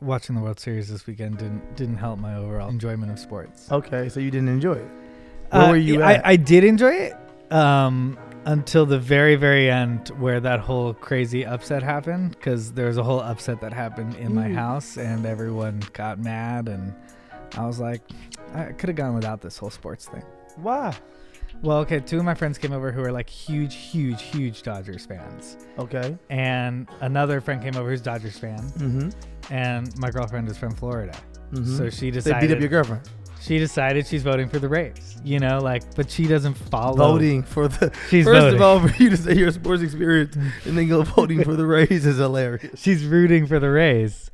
watching the World Series this weekend didn't help my overall enjoyment of sports. Okay, so you didn't enjoy it. Where were you at? I did enjoy it until the very, very end where that whole crazy upset happened, because there was a whole upset that happened in my house and everyone got mad, and I was like, I could have gone without this whole sports thing. Why? Well, okay, 2 of my friends came over who are like huge Dodgers fans. Okay. And another friend came over who's a Dodgers fan. Mm-hmm. And my girlfriend is from Florida. Mm-hmm. So she decided... They beat up your girlfriend. She decided she's voting for the Rays. You know, like, but she doesn't follow... Voting for the... She's First voting. of all, for you to say your sports experience and then go voting for the Rays is hilarious. She's rooting for the Rays.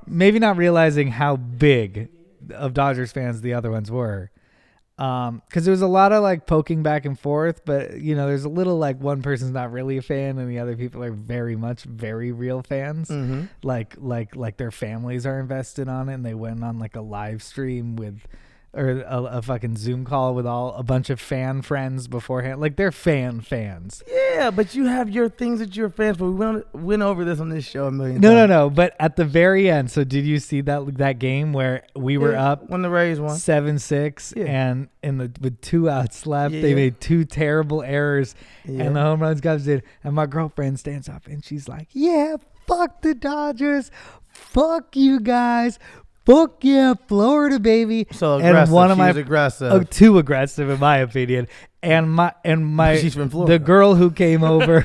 Maybe not realizing how big of Dodgers fans the other ones were. Because there was a lot of like poking back and forth, but you know, there's a little like one person's not really a fan and the other people are very real fans. Mm-hmm. Like their families are invested on it, and they went on like a live stream or a fucking Zoom call with a bunch of fan friends beforehand. Like they're fans. Yeah, but you have your things that you're fans for. We went over this on this show a million times. No. But at the very end, so did you see that game where we were up when the Rays won 7-6, and with 2 outs left, they made 2 terrible errors, and the home runs got in, and my girlfriend stands up and she's like, "Yeah, fuck the Dodgers, fuck you guys." Fuck yeah, Florida, baby. So aggressive. And She was aggressive. Too aggressive, in my opinion. And my she's from Florida. The girl who came over,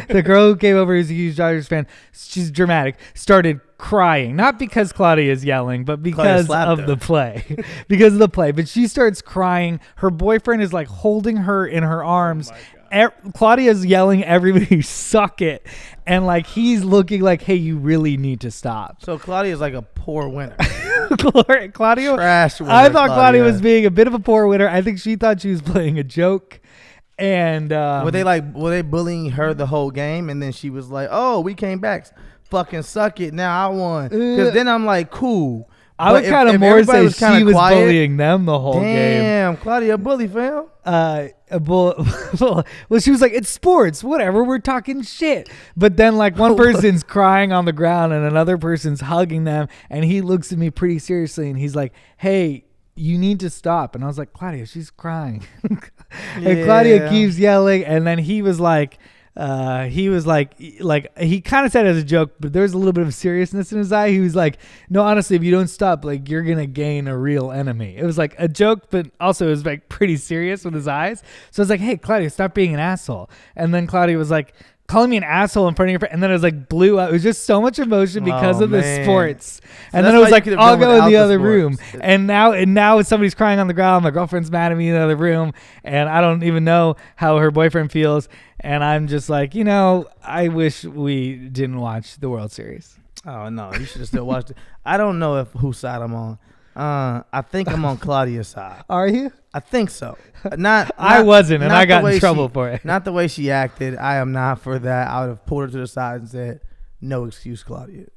who's a huge Dodgers fan, she's dramatic, started crying. Not because Claudia is yelling, but because of the play. Because of the play. But she starts crying. Her boyfriend is like holding her in her arms. Claudia's yelling, "Everybody suck it," and like he's looking like, "Hey, you really need to stop." So Claudia's like a poor winner. Claudia, trash winner. I thought Claudia was being a bit of a poor winner. I think she thought she was playing a joke. And were they bullying her the whole game? And then she was like, "Oh, we came back, fucking suck it. Now I won." Because then I'm like, cool. I would kind of more say she was bullying them the whole game. Damn, Claudia, a bully, fam. Well, she was like, "It's sports, whatever. We're talking shit." But then, like, one person's crying on the ground and another person's hugging them, and he looks at me pretty seriously, and he's like, "Hey, you need to stop." And I was like, "Claudia, she's crying." And Claudia keeps yelling, and then he was like, he kind of said it as a joke, but there's a little bit of seriousness in his eye. He was like, "No, honestly, if you don't stop, like, you're gonna gain a real enemy." It was like a joke, but also it was like pretty serious with his eyes. So I was like, "Hey, Claudia, stop being an asshole." And then Claudia was like, calling me an asshole in front of your friend, and then it was like blew up. It was just so much emotion because of the sports. And then it was like, "I'll go in the other room." And now somebody's crying on the ground. My girlfriend's mad at me in the other room, and I don't even know how her boyfriend feels. And I'm just like, I wish we didn't watch the World Series. Oh no, you should have still watched it. I don't know whose side I'm on. I think I'm on Claudia's side. Are you? I think so. Not I wasn't, and I got in trouble for it. Not the way she acted. I am not for that. I would have pulled her to the side and said, "No excuse, Claudia.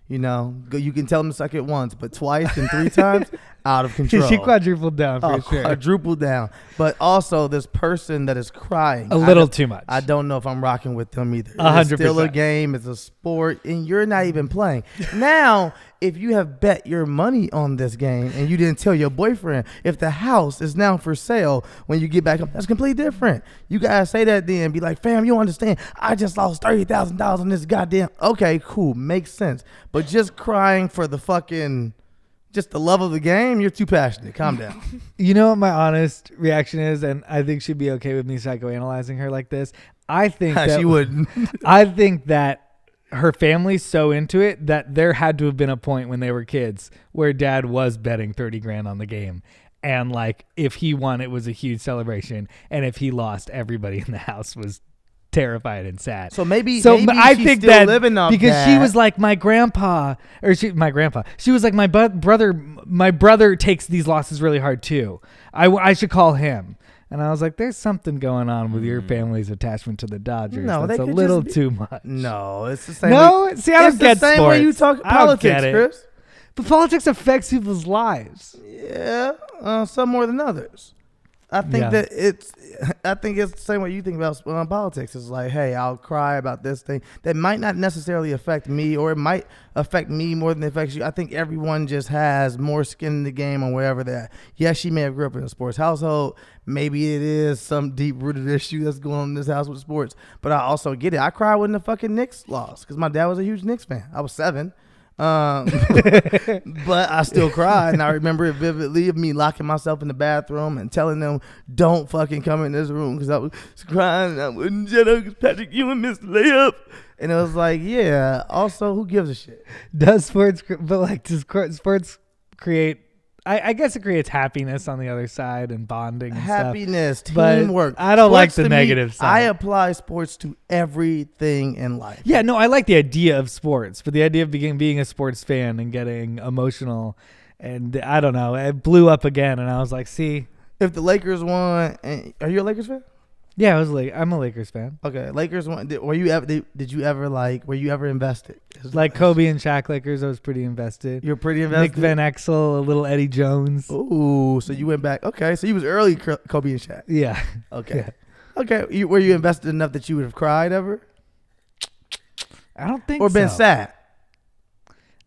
You can tell him to suck it once, but twice and 3 times, out of control." She quadrupled down for sure. Quadrupled down. But also, this person that is crying. A little too much. I don't know if I'm rocking with them either. 100%. It's still a game. It's a sport, and you're not even playing. Now, if you have bet your money on this game and you didn't tell your boyfriend, if the house is now for sale when you get back up, that's completely different. You gotta say that then. Be like, "Fam, you don't understand. I just lost $30,000 on this goddamn." Okay, cool. Makes sense. But just crying for just the love of the game, you're too passionate. Calm down. You know what my honest reaction is, and I think she'd be okay with me psychoanalyzing her like this. I think that she wouldn't. I think that her family's so into it that there had to have been a point when they were kids where dad was betting 30 grand on the game. And like, if he won, it was a huge celebration. And if he lost, everybody in the house was terrified and sad. So maybe I she's think still that living off because that. she was like my grandpa. She was like, my brother takes these losses really hard too. I should call him. And I was like, "There's something going on with your family's attachment to the Dodgers. No, that's a little too much." No, it's the same. No, see, I don't get sports. It's the same way you talk politics, Chris. But politics affects people's lives. Yeah, some more than others. I think Yeah. that I think it's the same way you think about politics. It's like, hey, I'll cry about this thing that might not necessarily affect me, or it might affect me more than it affects you. I think everyone just has more skin in the game on wherever they're at. Yes, she may have grew up in a sports household. Maybe it is some deep-rooted issue that's going on in this house with sports. But I also get it. I cried when the fucking Knicks lost because my dad was a huge Knicks fan. I was 7. But I still cried, and I remember it vividly of me locking myself in the bathroom and telling them, don't fucking come in this room, because I was crying and I wouldn't shut up because Patrick Ewing missed the layup. And it was like, yeah, also, who gives a shit? Does sports create, I guess it creates happiness on the other side and bonding and Happiness, stuff. But teamwork. I don't like Sports the to me, negative side. I apply sports to everything in life. Yeah, no, I like the idea of sports, but the idea of being a sports fan and getting emotional, and I don't know, it blew up again, and I was like, see. If the Lakers won, are you a Lakers fan? Yeah, I'm a Lakers fan. Okay, Lakers won. Were you ever invested? Like Kobe and Shaq Lakers, I was pretty invested. You're pretty invested? Nick Van Exel, a little Eddie Jones. Ooh, so you went back. Okay, so you was early Kobe and Shaq. Yeah. Okay. Yeah. Okay, were you invested enough that you would have cried ever? I don't think or been so. sad?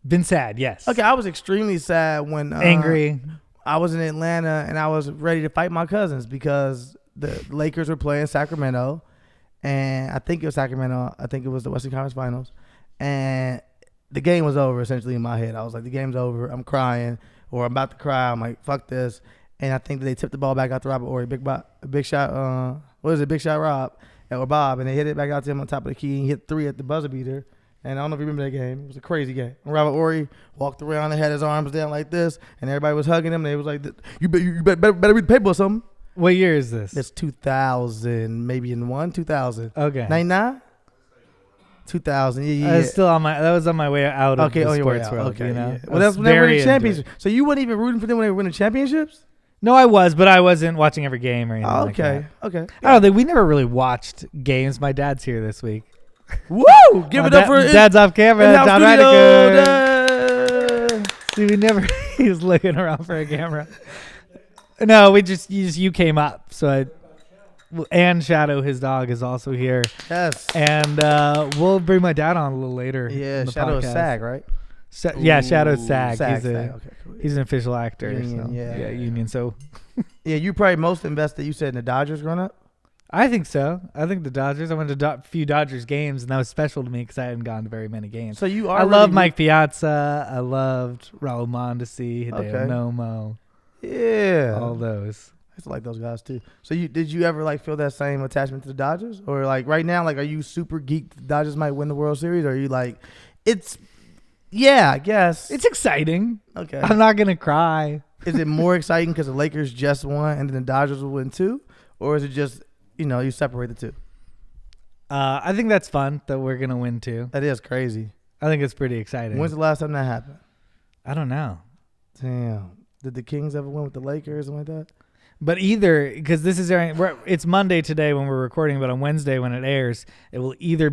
Been sad, yes. Okay, I was extremely sad when angry. I was in Atlanta and I was ready to fight my cousins because the Lakers were playing Sacramento, and I think it was Sacramento. I think it was the Western Conference Finals, and the game was over essentially in my head. I was like, the game's over. I'm crying, or I'm about to cry. I'm like, fuck this. And I think that they tipped the ball back out to Robert Horry, big shot. What is it, Big Shot Rob or Bob, and they hit it back out to him on top of the key. And he hit 3 at the buzzer beater. And I don't know if you remember that game. It was a crazy game. And Robert Horry walked around and had his arms down like this, and everybody was hugging him. And they was like, "You better read the paper or something." What year is this? It's 2000, maybe in 2000. Okay. 99? 2000. Yeah. I was still that was on my way out of the sports world. Okay, you know? yeah. Well, that's when they were winning championships. So you weren't even rooting for them when they were winning championships? No, I was, but I wasn't watching every game or anything like that. Okay. I don't think we never really watched games. My dad's here this week. Woo! Give it up for Dad's off camera. in-house John studio. Reinacher. See, we never. He was looking around for a camera. No, you came up, so and Shadow, his dog, is also here. Yes. And we'll bring my dad on a little later. Yeah, Shadow is SAG, right? Shadow's SAG. Okay, cool. He's an official actor. Union, so, yeah. Union. So yeah, you probably most invested, you said, in the Dodgers growing up? I think so. I think the Dodgers. I went to a few Dodgers games, and that was special to me because I hadn't gone to very many games. So you are. I love Mike Piazza. I loved Raul Mondesi, Hideo Nomo. Yeah, all those. I used to like those guys too. So did you ever like feel that same attachment to the Dodgers, or like right now, like are you super geeked the Dodgers might win the World Series, or are you like, yeah, I guess it's exciting. Okay, I'm not gonna cry. Is it more exciting because the Lakers just won and then the Dodgers will win too, or is it just you separate the two? I think that's fun that we're gonna win too. That is crazy. I think it's pretty exciting. When's the last time that happened? I don't know. Damn. Did the Kings ever win with the Lakers and like that? But because this is it's Monday today when we're recording, but on Wednesday when it airs, it will either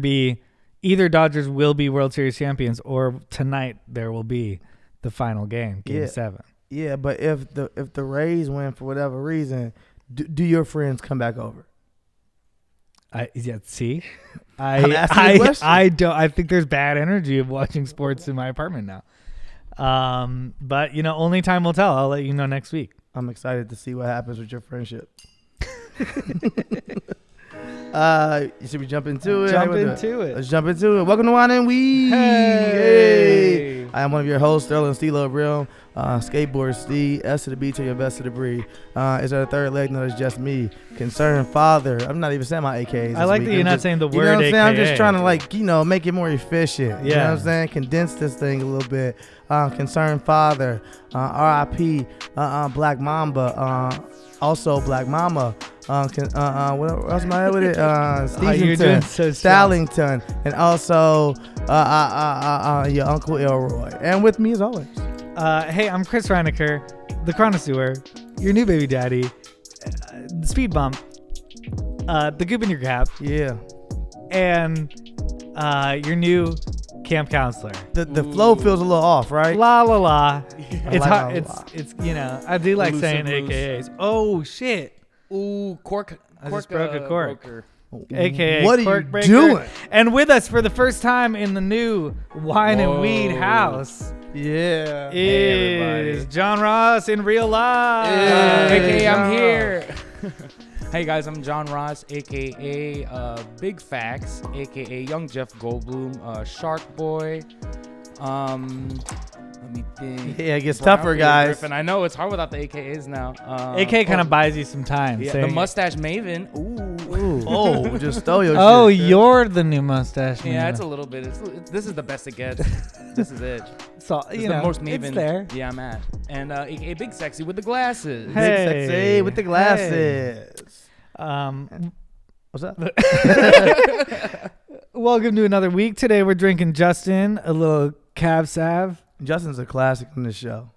Dodgers will be World Series champions, or tonight there will be the final game 7. Yeah, but if the Rays win for whatever reason, do your friends come back over? I'm asking you a question. I think there's bad energy of watching sports in my apartment now. But only time will tell. I'll let you know next week. I'm excited to see what happens with your friendship. Should we jump into it? Let's jump into it. Welcome to Wine and Weed. Hey. I am one of your hosts, Reinacher and Steelo Brim. Skateboard Steve, S to the B to your best to the breed. Is there a third leg? No, it's just me. Concerned father. I'm not even saying my AKAs. I like that you're not saying the word. You know what I'm saying? AKA. I'm just trying to make it more efficient. Yeah. You know what I'm saying? Condense this thing a little bit. Concerned father. R.I.P. Black Mamba. Also Black Mama. What else am I with it? Stallington, and also your Uncle Elroy, and with me as always. Hey, I'm Chris Reinacher, the connoisseur, your new baby daddy, the speed bump, the goop in your cap, and your new camp counselor. The flow feels a little off, right? La la la. It's like hard. la, It's I do like saying loose. AKAs. Oh shit. Ooh, cork. I just broke a cork. Broker. AKA What are Cork you Breaker. doing? And with us for the first time in the new Wine and Weed house Yeah. Hey, is everybody. John Ross in real life. Hey, AKA I'm John here. Hey guys, I'm John Ross, AKA Big Facts, AKA Young Jeff Goldblum, Shark Boy. Let me think. Yeah, it gets Brown tougher, Peter guys. Griffin. I know it's hard without the AKAs now. AK kind of buys you some time. yeah, saying the it. Mustache Maven. Ooh. Ooh. Oh, just stole your Oh, shit. you're the new mustache. Yeah, man. it's a little bit. This is the best it gets. This is it. So, This you is know, the most Maven. it's there. Yeah, I'm at. And AKA Big Sexy with the glasses. Big Hey. sexy with the glasses. What's up? Welcome to another week. Today we're drinking Justin a little Cab Sav. Justin's a classic in the show.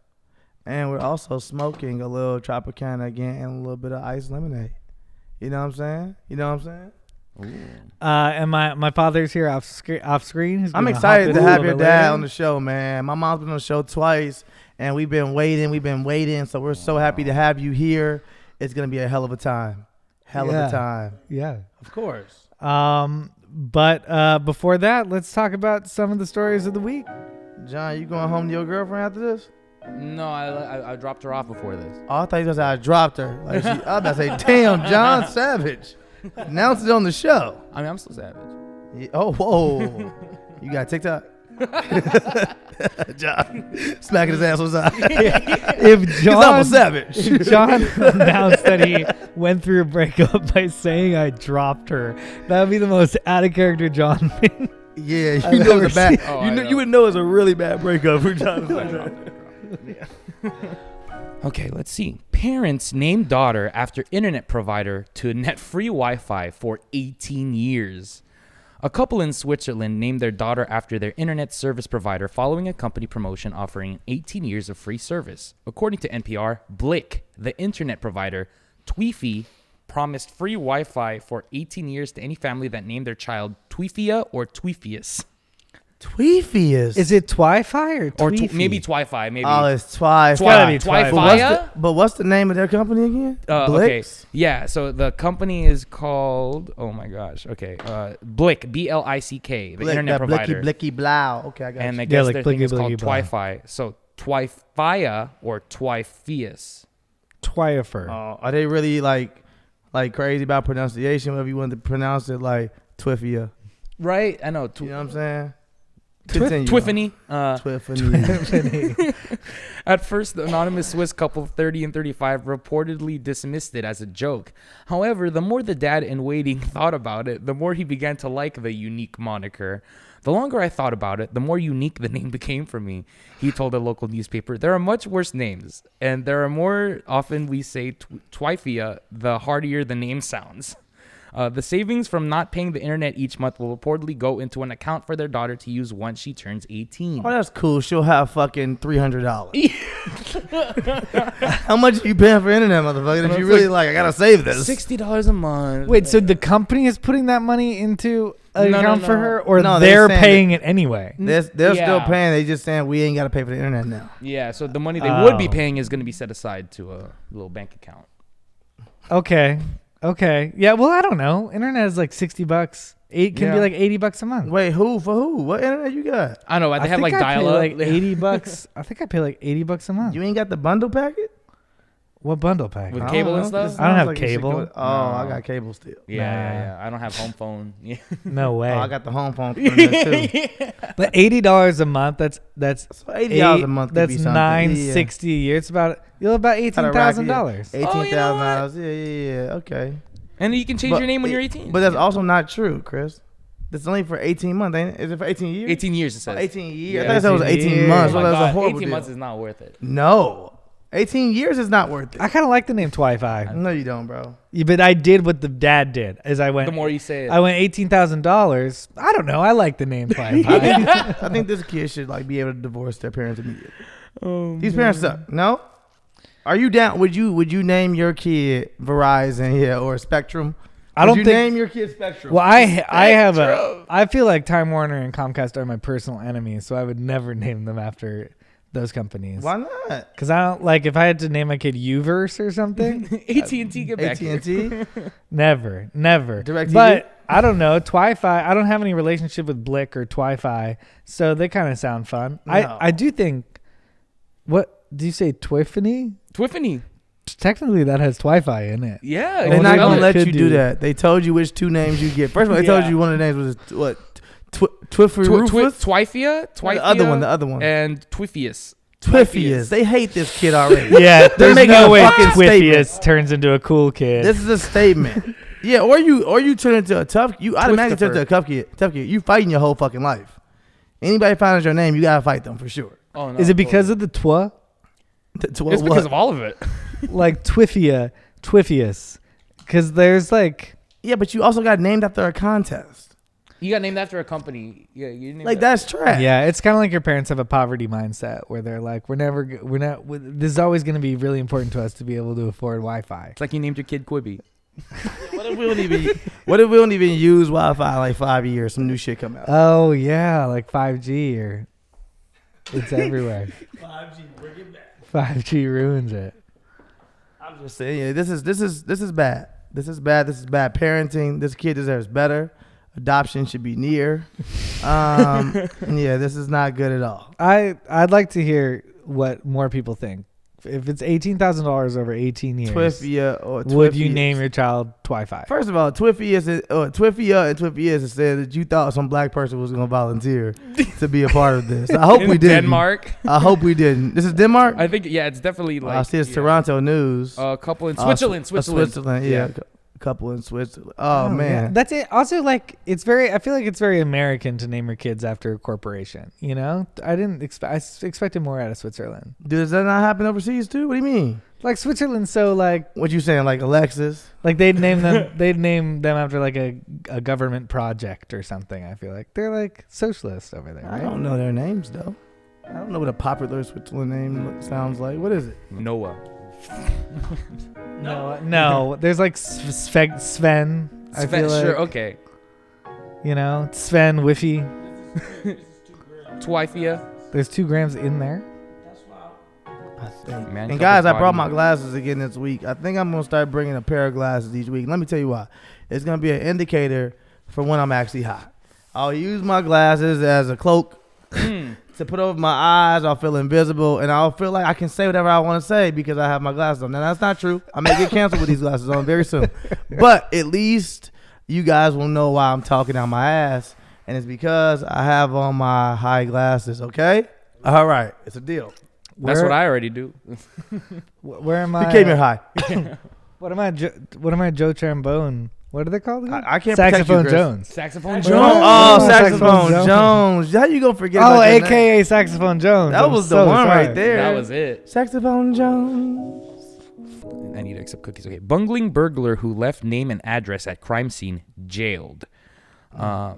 And we're also smoking a little Tropicana again and a little bit of iced lemonade. You know what I'm saying? You know what I'm saying? And my father's here off screen. He's I'm gonna excited hop to in a have little your bit dad later. on the show, man. My mom's been on the show twice, and we've been waiting. So we're so happy to have you here. It's going to be a hell of a time. Hell of Yeah. a time. Yeah. Of course. But before that, let's talk about some of the stories of the week. John, you going home to your girlfriend after this? No, I dropped her off before this. Oh, I thought you just said I dropped her. Like I was about to say, damn, John Savage. Announce it on the show. I mean, I'm still savage. Yeah, oh, whoa. You got TikTok? John, smacking his ass on the side. If I'm a John, savage. if John announced that he went through a breakup by saying I dropped her, that would be the most out of character John thing. Yeah, I've you know ever it's a bad. seen. Oh, you I know, know. you would know it's a really bad breakup for John. Okay, let's see. Parents named daughter after internet provider to net free Wi-Fi for 18 years. A couple in Switzerland named their daughter after their internet service provider following a company promotion offering 18 years of free service. According to NPR, Blick, the internet provider, Tweefy, promised free Wi-Fi for 18 years to any family that named their child Tweefia or Tweefius. Tweefius. Is it Twi-Fi or Or Tweefy? maybe Twi-Fi, maybe. Oh, it's twice. gotta be Twi-Fi? But what's the name of their company again? Okay. Blix? Yeah. So the company is called. Oh my gosh. Okay. Blick. B-L-I-C-K. The Blick, internet that provider. blicky blow. Okay, I got And you. I guess like their thing is blicky called blicky blah. Twi-Fi. So Twi-Fia or Twi-Fius. Twifer. Are they really like crazy about pronunciation? Whatever you want to pronounce it, like Twiffia. Right. I know. You know what I'm saying? Continue. Twiffany. Twiffany. At first, the anonymous Swiss couple, 30 and 35, reportedly dismissed it as a joke. However, the more the dad in waiting thought about it, the more he began to like the unique moniker. The longer I thought about it, the more unique the name became for me, he told a local newspaper. There are much worse names, and there are more often we say Twifia, the hardier the name sounds. The savings from not paying the internet each month will reportedly go into an account for their daughter to use once she turns 18. Oh, that's cool. She'll have fucking $300. How much are you paying for internet, motherfucker? If you really like, I gotta save this. $60 a month. Wait, so the company is putting that money into an No, no, account for no. her, or No, they're they're saying paying it anyway? They're still Yeah. paying. They just saying we ain't gotta pay for the internet now. Yeah, so the money they would be Oh. paying is going to be set aside to a little bank account. Okay. Yeah. Well, I don't know. Internet is like $60. It can be Yeah. like $80 a month. Wait, who for who? What internet you got? I know, they have like think I pay dial-up. like $80. I think I pay like $80 a month. You ain't got the bundle packet? What bundle pack? With I cable don't and know. stuff? This I don't sounds have like you should cable. go- I No. got cable still. Yeah. I don't have home phone. Yeah. No way. Oh, I got the home phone internet too. But $80 a month. That's So $80 a month. Could That's be something. $960 a year. It's about $18,000. $18,000. Yeah. Okay. And you can change But your name when it- you're 18. But that's also not true, Chris. That's only for 18 months, ain't it? Is it for 18 years? 18 years, it says. 18 years. Yeah. I thought it was 18 18 months. Oh So my that's a God, horrible 18 deal. months is not worth it. No. 18 years is not worth it. I kind of like the name Twi-Fi. No, you don't, bro. Yeah, but I did what the dad did. As I went, The more you say it. I went $18,000. I don't know. I like the name Twi-Fi. I think this kid should like be able to divorce their parents immediately. Oh, These parents suck. No? Are you down? Would you name your kid Verizon or Spectrum? I don't Would you think. name your kid Spectrum? Well, I have a. I feel like Time Warner and Comcast are my personal enemies, so I would never name them after those companies. Why not? Because I don't like if I had to name my kid Uverse or something. AT&T, get back here. AT&T. Never. DirecTV? But I don't know. Twi-Fi. I don't have any relationship with Blick or Twi-Fi, so they kind of sound fun. No. I do think. What do you say? Twiffany? Twiffany. Technically, that has Twi-Fi in it. Yeah. They're wonder not what gonna it let could you do. do that. They told you which two names you get. First of all, they told Yeah. you one of the names was what? Twifferufus? Twifia. The other one. And Twiffius. Twiffius. They hate this kid already. Yeah, there's making no a way fucking Twiffius turns into a cool kid. This is a statement. Yeah, or you turn into a tough. You automatically turn into a tough kid. You fighting your whole fucking life. Anybody finds your name, you gotta fight them for sure. Oh, no, Is it because of the twa? It's because of all of it. Like Twiffius. Because there's like. Yeah, but you also got named after a contest. You got named after a company. Yeah, you named Like that's trash. Yeah, it's kind of like your parents have a poverty mindset where they're like, this is always going to be really important to us to be able to afford Wi-Fi. It's like you named your kid Quibi. What if we don't even use Wi-Fi like 5 years? Some new shit come out. Oh yeah, like 5G or it's everywhere. 5G, bring it back. 5G ruins it. I'm just saying, yeah, this is bad. This is bad. This is bad parenting. This kid deserves better. Adoption should be near. Yeah, this is not good at all. I'd like to hear what more people think. If it's $18,000 over 18 years, Twiffia or would you Twiffius. name your child Twi-Fi? First of all, Twiffia and Twiffius said that you thought some black person was going to volunteer to be a part of this. I hope we didn't. Denmark. I hope we didn't. This is Denmark? I think, yeah, it's definitely like. I see it's Toronto news. A couple in Switzerland. Switzerland, yeah. A couple in Switzerland. Oh, man. Yeah. That's it. Also, like, I feel like it's very American to name your kids after a corporation. You know, I expected more out of Switzerland. Does that not happen overseas too? What do you mean? Like Switzerland, so like, What you saying, like Alexis? like they'd name them after like a government project or something. I feel like they're like socialist over there, I right? don't know their names, though. I don't know what a popular Switzerland name sounds like. What is it? Noah. No. There's like Sven. I feel like, Sure, okay. you know, Sven Wiffy. Twifia. There's 2 grams in there. I think. Man, And guys, I body. brought my glasses again this week. I think I'm gonna start bringing a pair of glasses each week. Let me tell you why. It's gonna be an indicator for when I'm actually hot. I'll use my glasses as a cloak to put over my eyes. I'll feel invisible, and I'll feel like I can say whatever I want to say because I have my glasses on. Now that's not true. I may get canceled with these glasses on very soon, but at least you guys will know why I'm talking out my ass, and it's because I have on my high glasses. Okay, all right, it's a deal. That's what I already do. Where am You I? came here high. What am I? Joe Trombone? What are they called? Again? I can't protect you, Saxophone Chris. Jones. Saxophone Jones. Jones. Oh, Oh, Saxophone Saxophone Jones. How you gonna forget? Oh, about that name? AKA Saxophone Jones. That I'm was so the one sorry. right there. That was it. Saxophone Jones. I need to accept cookies. Okay. Bungling burglar who left name and address at crime scene jailed.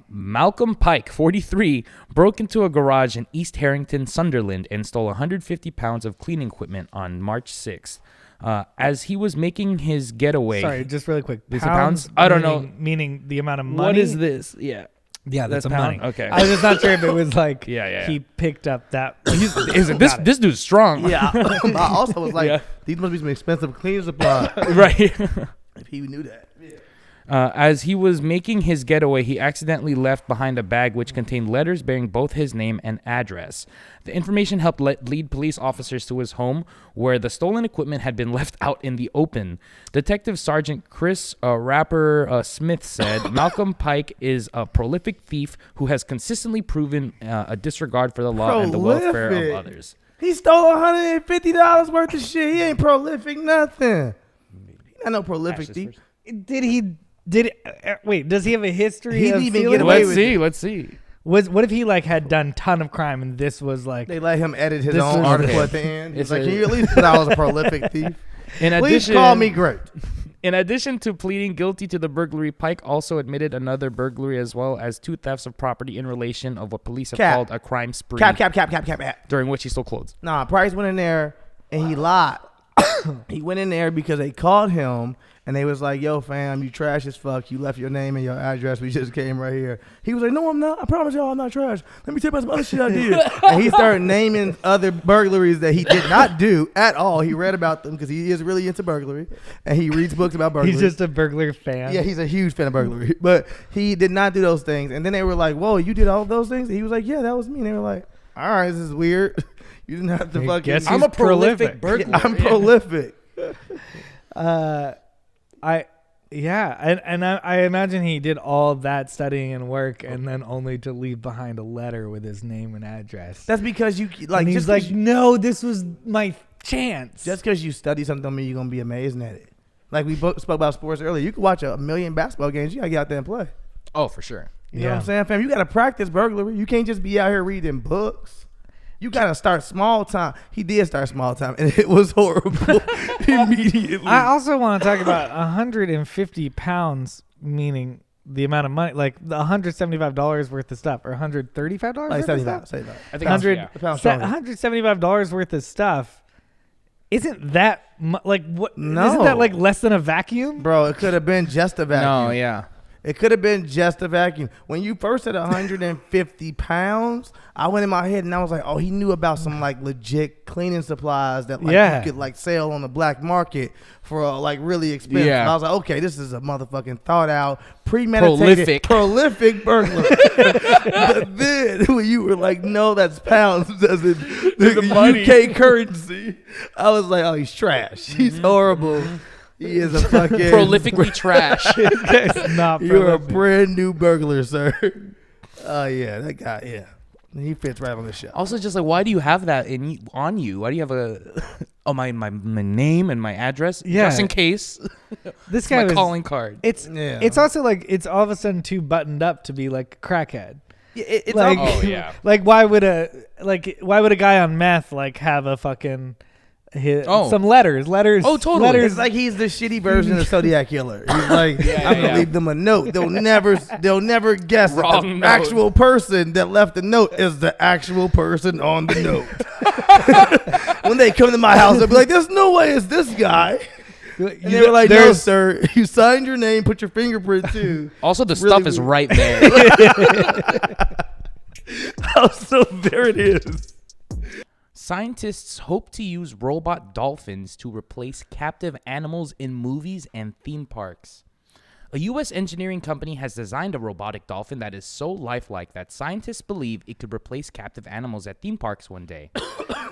Malcolm Pike, 43, broke into a garage in East Harrington, Sunderland, and stole 150 pounds of cleaning equipment on March 6th. As he was making his getaway. Sorry, just really quick. Is it pounds? I don't know. Meaning the amount of money. What is this? Yeah. Yeah, that's That's money. pound? Okay. I was just not sure if it was like Yeah. he picked up that. Is it this dude's strong? Yeah. I also was like, Yeah. these must be some expensive cleaning supplies. Right. If he knew that. Yeah. As he was making his getaway, he accidentally left behind a bag which contained letters bearing both his name and address. The information helped lead police officers to his home, where the stolen equipment had been left out in the open. Detective Sergeant Chris Rapper Smith said, Malcolm Pike is a prolific thief who has consistently proven a disregard for the law and the welfare Prolific. of others. He stole $150 worth of shit. He ain't prolific nothing. He not no prolific thief. Wait, does he have a history? He didn't of even stealing? get away Let's with see. it. Let's see. What if he like had done ton of crime and this was like? They let him edit his This own is- article okay. at the end. He's It's like, a- can you at least put I was a prolific thief? In Please addition, call me great. In addition to pleading guilty to the burglary, Pike also admitted another burglary as well as 2 thefts of property in relation of what police have Cap. called a crime spree, Cap. during which he stole clothes. Nah, Price went in there and he lied. he went in there because they called him and they was like, yo, fam, you trash as fuck. You left your name and your address. We just came right here. He was like, no, I'm not. I promise y'all I'm not trash. Let me tell you about some other shit I did. And he started naming other burglaries that he did not do at all. He read about them because he is really into burglary. And he reads books about burglary. He's just a burglar fan. Yeah, he's a huge fan of burglary. But he did not do those things. And then they were like, whoa, you did all those things? And he was like, yeah, that was me. And they were like, all right, this is weird. You didn't have to fucking... guess I'm he's a prolific prolific. burglar. I'm prolific. I imagine he did all that studying and work and then only to leave behind a letter with his name and address. That's because you... like. And he's just like, no, this was my chance. Just because you study something don't mean you're going to be amazing at it. Like we spoke about sports earlier. You can watch a million basketball games. You got to get out there and play. Oh, for sure. You know what I'm saying, fam? You got to practice burglary. You can't just be out here reading books. You got to start small time. He did start small time, and it was horrible immediately. I also want to talk about 150 pounds, meaning the amount of money, like the $175 worth of stuff, or $135 like worth of stuff? $75. I think $175 worth of stuff. Isn't that like what? No. Isn't that like less than a vacuum? Bro, it could have been just a vacuum. No, yeah. It could have been just a vacuum. When you first said 150 pounds, I went in my head and I was like, oh, he knew about some like legit cleaning supplies that like you could like sell on the black market for like really expensive. Yeah. I was like, okay, this is a motherfucking thought out, premeditated, prolific burglar. But then when you were like, no, that's pounds, doesn't the money. UK currency, I was like, oh, he's trash. He's horrible. He is a fucking Prolifically trash. It's not You're a prolific. brand new burglar, sir. Oh yeah, that guy. Yeah, he fits right on the show. Also, just like, why do you have that on you? Why do you have my name and my address? Yeah. Just in case. This It's guy my was calling card. It's also like it's all of a sudden too buttoned up to be like a crackhead. Yeah, it's Like, Oh, yeah. like why would a guy on meth like have a fucking some letters? Oh, totally. Letters. It's like he's the shitty version of the Zodiac Killer. He's like, I'm gonna leave them a note. They'll never guess that Wrong the note. actual person that left the note is the actual person on the note. When they come to my house, they'll be like, "There's no way it's this guy." And they were like, "No, sir. You signed your name, put your fingerprint too." Also, the Really stuff is weird. right there. So there it is. Scientists hope to use robot dolphins to replace captive animals in movies and theme parks. A U.S. engineering company has designed a robotic dolphin that is so lifelike that scientists believe it could replace captive animals at theme parks one day.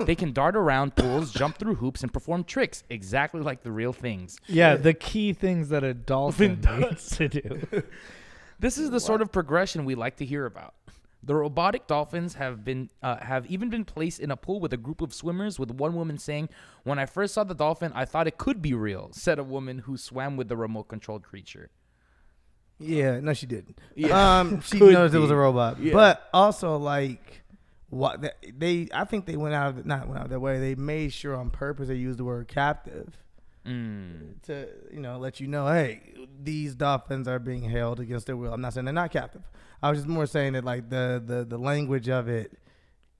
They can dart around pools, jump through hoops, and perform tricks exactly like the real things. Yeah, the key things that a dolphin needs to do. This is the sort of progression we like to hear about. The robotic dolphins have even been placed in a pool with a group of swimmers, with one woman saying, "When I first saw the dolphin, I thought it could be real," said a woman who swam with the remote-controlled creature. Yeah, no, she didn't. Yeah. She Could knows it was be. a robot, Yeah. but also like, what I think they went out of their way. They made sure on purpose they used the word captive to let you know, hey, these dolphins are being held against their will. I'm not saying they're not captive. I was just more saying that like the language of it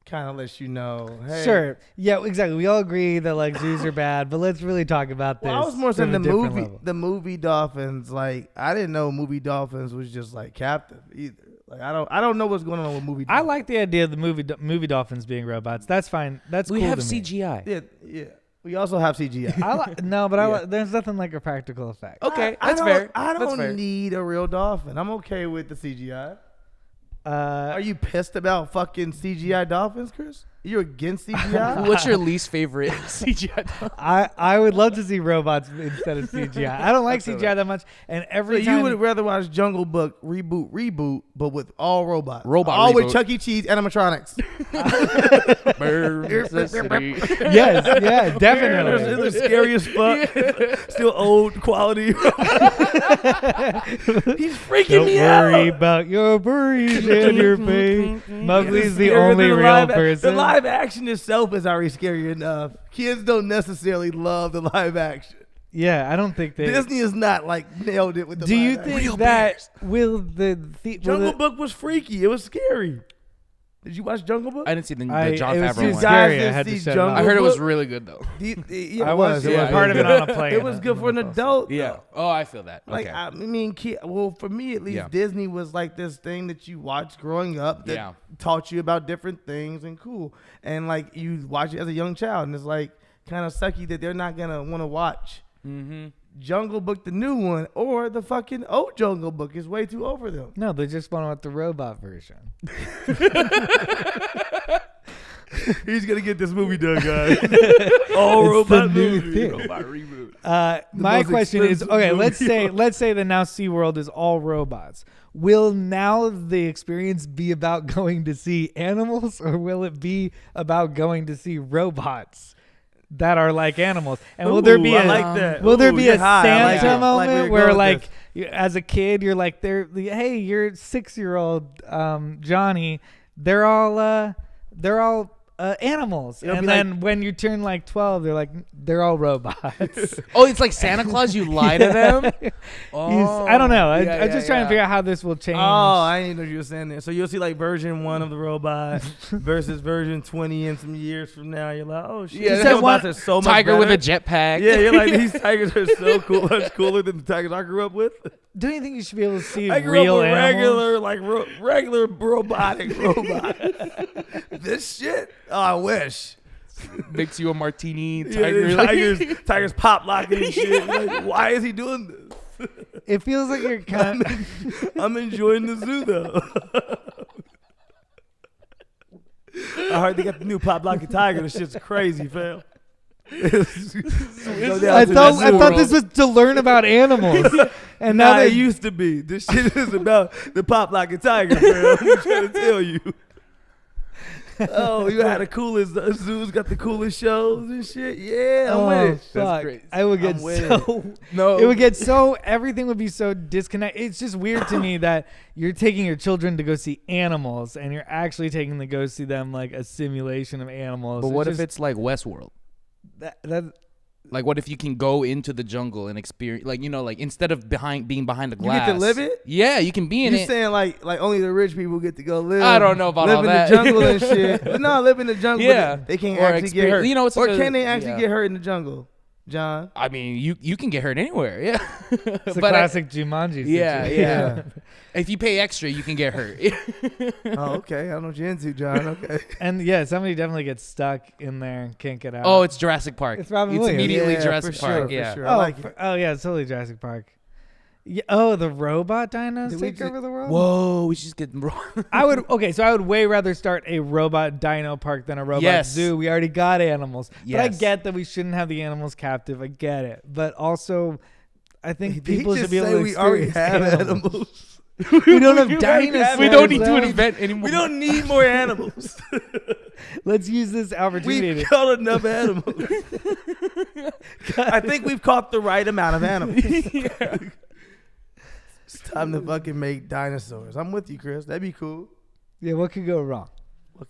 kind of lets you know, hey. Sure. Yeah, exactly. We all agree that like zoos are bad, but let's really talk about this. Well, I was more saying from a different level. the movie dolphins. Like I didn't know movie dolphins was just like captive either. Like I don't know what's going on with movie. I Dolphins. like the idea of the movie dolphins being robots. That's fine. That's We cool have to me. CGI. Yeah. We also have CGI. No, but there's nothing like a practical effect. Okay, I that's don't- fair. I That's don't fair. need a real dolphin. I'm okay with the CGI. Are you pissed about fucking CGI dolphins, Chris? You're against CGI? What's your least favorite CGI dolphin? I would love to see robots instead of CGI. I don't like CGI that much, and So every you time would rather watch Jungle Book reboot, but with all robots. Robot all with reboot. Chuck E. Cheese animatronics. yes, yeah, definitely. They're scary as fuck. Still old quality. He's freaking Don't me worry out. about your worries and your pain. Mowgli's the Scarier only than real The person. live action itself is already scary enough. Kids don't necessarily love the live action. Yeah, I don't think they. Disney is not like nailed it with the Do you live action. think that will Jungle will Book was freaky? It was scary. Did you watch Jungle Book? I didn't see the it Jon was Favreau too one. scary. Guys I had to didn't see shut it off. I heard it was Book? really good though. I was. It was part of it on a plane. It was good for an adult. Yeah. Oh, I feel that. Like, Okay. I mean, well, for me at least, Yeah. Disney was like this thing that you watched growing up that taught you about different things and cool. And like you watch it as a young child, and it's like kind of sucky that they're not gonna want to watch Jungle Book, the new one, or the fucking old Jungle Book is way too old for them. No, they just want the robot version. He's gonna get this movie done, guys. It's the new thing. Robot reboot. My most question is, expensive okay, movie. let's say that now SeaWorld is all robots. Will now the experience be about going to see animals, or will it be about going to see robots that are like animals? And will there be I like that. will there Ooh, be you're a high. I like Santa it. moment Like where you're where going with like this. as a kid you're like hey, you're 6-year-old Johnny, they're all animals, It'll and be like- then when you turn like 12 they're all robots. Oh, it's like Santa Claus. You lie to them. I don't know. I'm just trying to figure out how this will change. Oh, I didn't know you were saying that. So you'll see like version 1 of the robot versus version 20 in some years from now. You're like, oh shit, Yeah, these that robots one- are so much Tiger with a better. jetpack. Yeah, you're like, these tigers are so cool, much cooler than the tigers I grew up with. Don't you think you should be able to see I grew real up with animals? regular robotic robots. This shit, oh, I wish. Makes you a martini. Yeah, Tiger. the tigers pop locking and shit. You're like, why is he doing this? It feels like you're kind of. I'm enjoying the zoo though. I heard they got the new pop locking tiger. This shit's crazy, fam. I thought this was to learn about animals, and now Nah, they it used to be. This shit is about the pop locking tiger, fam. I'm trying to tell you. Oh, you had the coolest zoos, got the coolest shows and shit. Yeah, I'm with it. fuck. crazy. I would get I'm with so. No. It would get so. Everything would be so disconnected. It's just weird to me that you're taking your children to go see animals, and you're actually taking them to go see them like a simulation of animals. But what if it's like Westworld? that Like, what if you can go into the jungle and experience, like, you know, like instead of being behind the You glass, get to live it? Yeah, you can be in You it. saying like only the rich people get to go live? I don't know about live all in that. the jungle and shit. But no, live in the jungle. Yeah. But they can't Or actually get hurt. you know, it's or like can they actually yeah. get hurt in the jungle, John? I mean, you can get hurt anywhere. Yeah, it's a But classic Jumanji. yeah, situation. yeah. If you pay extra, you can get hurt. Oh, okay. I don't know what you're into, John. Okay. And yeah, somebody definitely gets stuck in there, can't get out. Oh, it's Jurassic Park. It's Robin It's Williams. immediately Yeah, Jurassic for Park. sure, for Yeah. sure. I like it. Oh yeah, it's totally Jurassic Park. Yeah, oh, the robot dinos Did we take just- over the world. Whoa, we should just get I would way rather start a robot dino park than a robot Yes. zoo. We already got animals. But I Yes. get that we shouldn't have the animals captive. I get it. But also I think Did he people should just be able say to we already experience have animals. animals? We don't have dinosaurs. We don't need to though. invent any more. We don't need more animals. Let's use this opportunity. We've caught enough animals. I think we've caught the right amount of animals. It's time to fucking make dinosaurs. I'm with you, Chris. That'd be cool. Yeah, what could go wrong?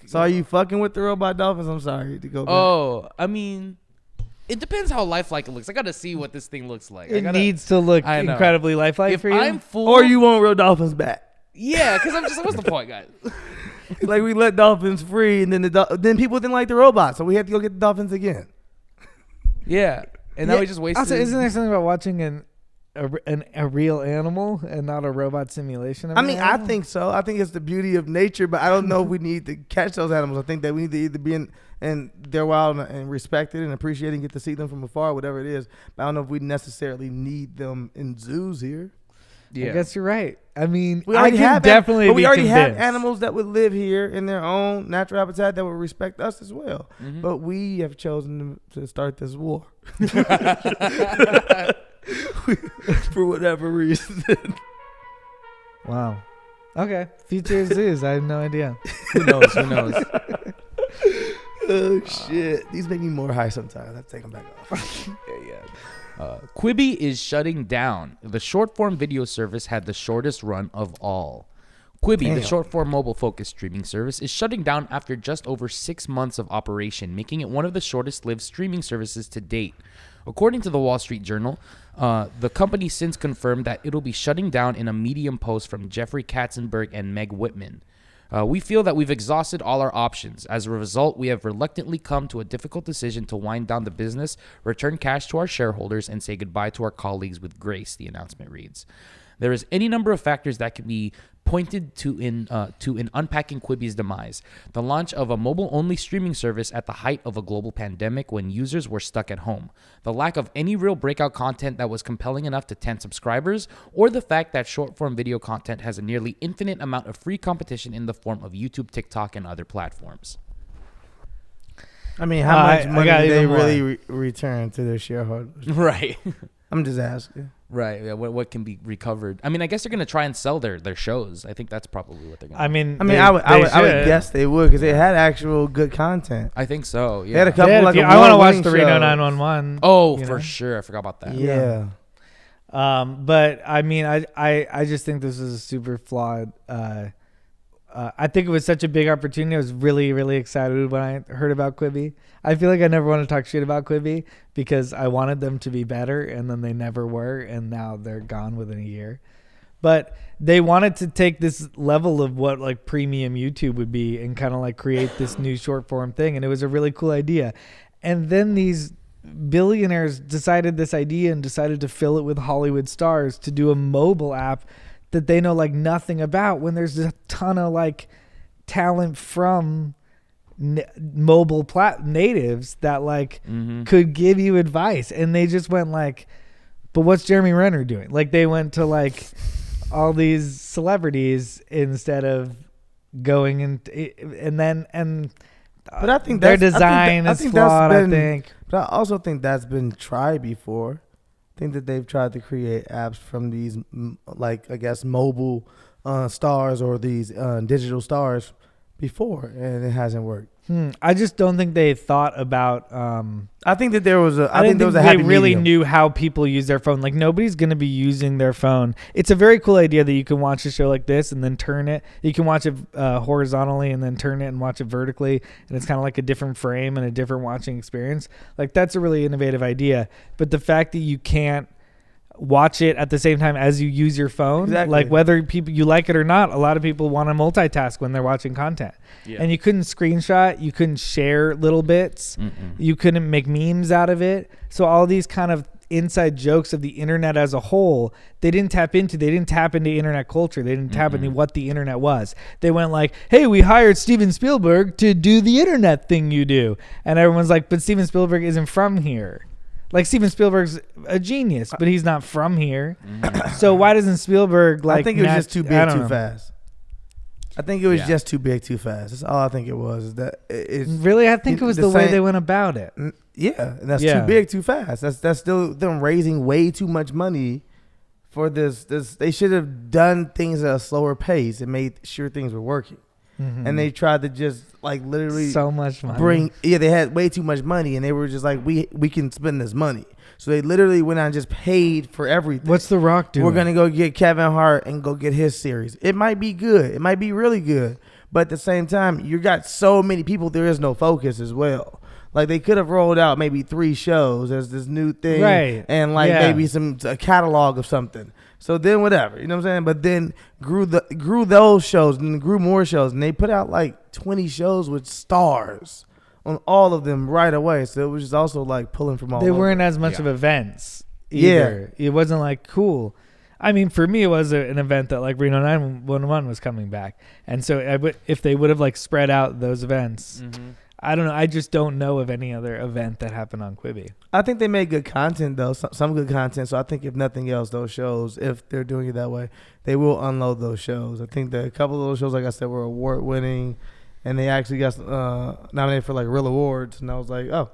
So are you fucking with the robot dolphins? I'm sorry to go back. Oh, I mean, it depends how lifelike it looks. I gotta see what this thing looks like. It needs to look I know. incredibly lifelike If for you. I'm full, Or you want real dolphins back. yeah, because I'm just. What's the point, guys? Like we let dolphins free, and then then people didn't like the robots, so we had to go get the dolphins again. Yeah, and now we just wasted. Also, isn't there something about watching a real animal and not a robot simulation of I an mean, I animal? think so. I think it's the beauty of nature, but I don't know if we need to catch those animals. I think that we need to either be in their wild and respect it and appreciate it and get to see them from afar, whatever it is. But I don't know if we necessarily need them in zoos here. Yeah. I guess you're right. I mean, We I already can have definitely but we be already have convinced. animals that would live here in their own natural habitat that would respect us as well. Mhm. But we have chosen to start this war for whatever reason. Wow. Okay. Future zoos. I have no idea. Who knows? Who knows? Oh shit! These make me more high sometimes. I take them back off. Quibi is shutting down. The short-form video service had the shortest run of all. Quibi, Damn. the short-form mobile-focused streaming service, is shutting down after just over 6 months of operation, making it one of the shortest-lived streaming services to date. According to the Wall Street Journal, the company since confirmed that it'll be shutting down in a Medium post from Jeffrey Katzenberg and Meg Whitman. We feel that we've exhausted all our options. As a result, we have reluctantly come to a difficult decision to wind down the business, return cash to our shareholders, and say goodbye to our colleagues with grace, the announcement reads. There is any number of factors that can be pointed to in unpacking Quibi's demise. The launch of a mobile-only streaming service at the height of a global pandemic when users were stuck at home. The lack of any real breakout content that was compelling enough to 10 subscribers, or the fact that short-form video content has a nearly infinite amount of free competition in the form of YouTube, TikTok, and other platforms. I mean, how much money do they really return to their shareholders? Right. I'm just asking. Right. Yeah. What can be recovered? I mean, I guess they're gonna try and sell their shows. I think that's probably what they're gonna. I mean, I would guess they would because they had actual good content. I think so. Yeah. They had a couple I want to watch the Reno 911. Oh, for sure. I forgot about that. Yeah. But I mean, I just think this is a super flawed. I think it was such a big opportunity. I was really, really excited when I heard about Quibi. I feel like I never want to talk shit about Quibi because I wanted them to be better, and then they never were, and now they're gone within a year. But they wanted to take this level of what like premium YouTube would be and kind of like create this new short form thing, and it was a really cool idea. And then these billionaires decided this idea and decided to fill it with Hollywood stars to do a mobile app that they know like nothing about, when there's a ton of like talent from mobile natives that like could give you advice. And they just went like, but what's Jeremy Renner doing? Like they went to like all these celebrities instead of going but I think their design is flawed. I think, but I also think that's been tried before. I think that they've tried to create apps from these, like, I guess, mobile stars or these digital stars before, and it hasn't worked. I just don't think they thought about. I think that there was a. I think there was a happy medium. They really knew how people use their phone. Like nobody's gonna be using their phone. It's a very cool idea that you can watch a show like this and then turn it. You can watch it horizontally and then turn it and watch it vertically, and it's kind of like a different frame and a different watching experience. Like that's a really innovative idea. But the fact that you can't watch it at the same time as you use your phone, like whether people you like it or not, a lot of people want to multitask when they're watching content. And you couldn't screenshot, you couldn't share little bits, you couldn't make memes out of it. So all these kind of inside jokes of the internet as a whole, they didn't tap into internet culture. They didn't tap into what the internet was. They went like, hey, we hired Steven Spielberg to do the internet thing you do, and everyone's like, but Steven Spielberg isn't from here. Like Steven Spielberg's a genius, but he's not from here. So why doesn't Spielberg like? I think it was just too big, too fast. I think it was just too big, too fast. That's all I think it was. Is that it's really? I think it was the way they went about it. Yeah, and that's too big, too fast. That's still them raising way too much money for this. They should have done things at a slower pace and made sure things were working. And they tried to just like literally so much money. They had way too much money, and they were just like, we can spend this money. So they literally went out and just paid for everything. What's The Rock doing? We're gonna go get Kevin Hart and go get his series. It might be good. It might be really good. But at the same time, you got so many people. There is no focus as well. Like they could have rolled out maybe 3 shows as this new thing, right? And like maybe a catalog of something. So then whatever, you know what I'm saying? But then grew those shows and grew more shows, and they put out like 20 shows with stars on all of them right away. So it was just also like pulling from all. They weren't as much of events either. It wasn't like cool. I mean, for me, it was an event that like Reno 911 was coming back, and so if they would have like spread out those events. I don't know. I just don't know of any other event that happened on Quibi. I think they made good content, though. Some good content. So I think if nothing else, those shows, if they're doing it that way, they will unload those shows. I think that a couple of those shows, like I said, were award-winning, and they actually got nominated for like real awards. And I was like, oh.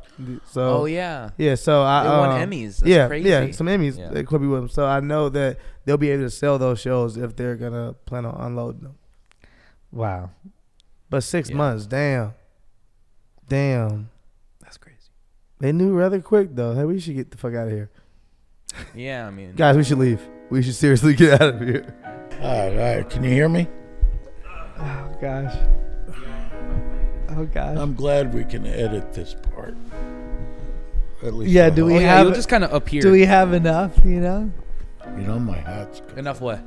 So, yeah. Yeah, so they won Emmys. That's crazy. Yeah, some Emmys at Quibi with them. So I know that they'll be able to sell those shows if they're going to plan on unloading them. Wow. But 6 months, damn. That's crazy. They knew rather quick, though. Hey, we should get the fuck out of here. Yeah, I mean. Guys, we should leave. We should seriously get out of here. All right. Can you hear me? Oh, gosh. I'm glad we can edit this part. At least. Yeah, you'll just kind of appear. Do we have enough, you know? You know, my hat's good. Enough what?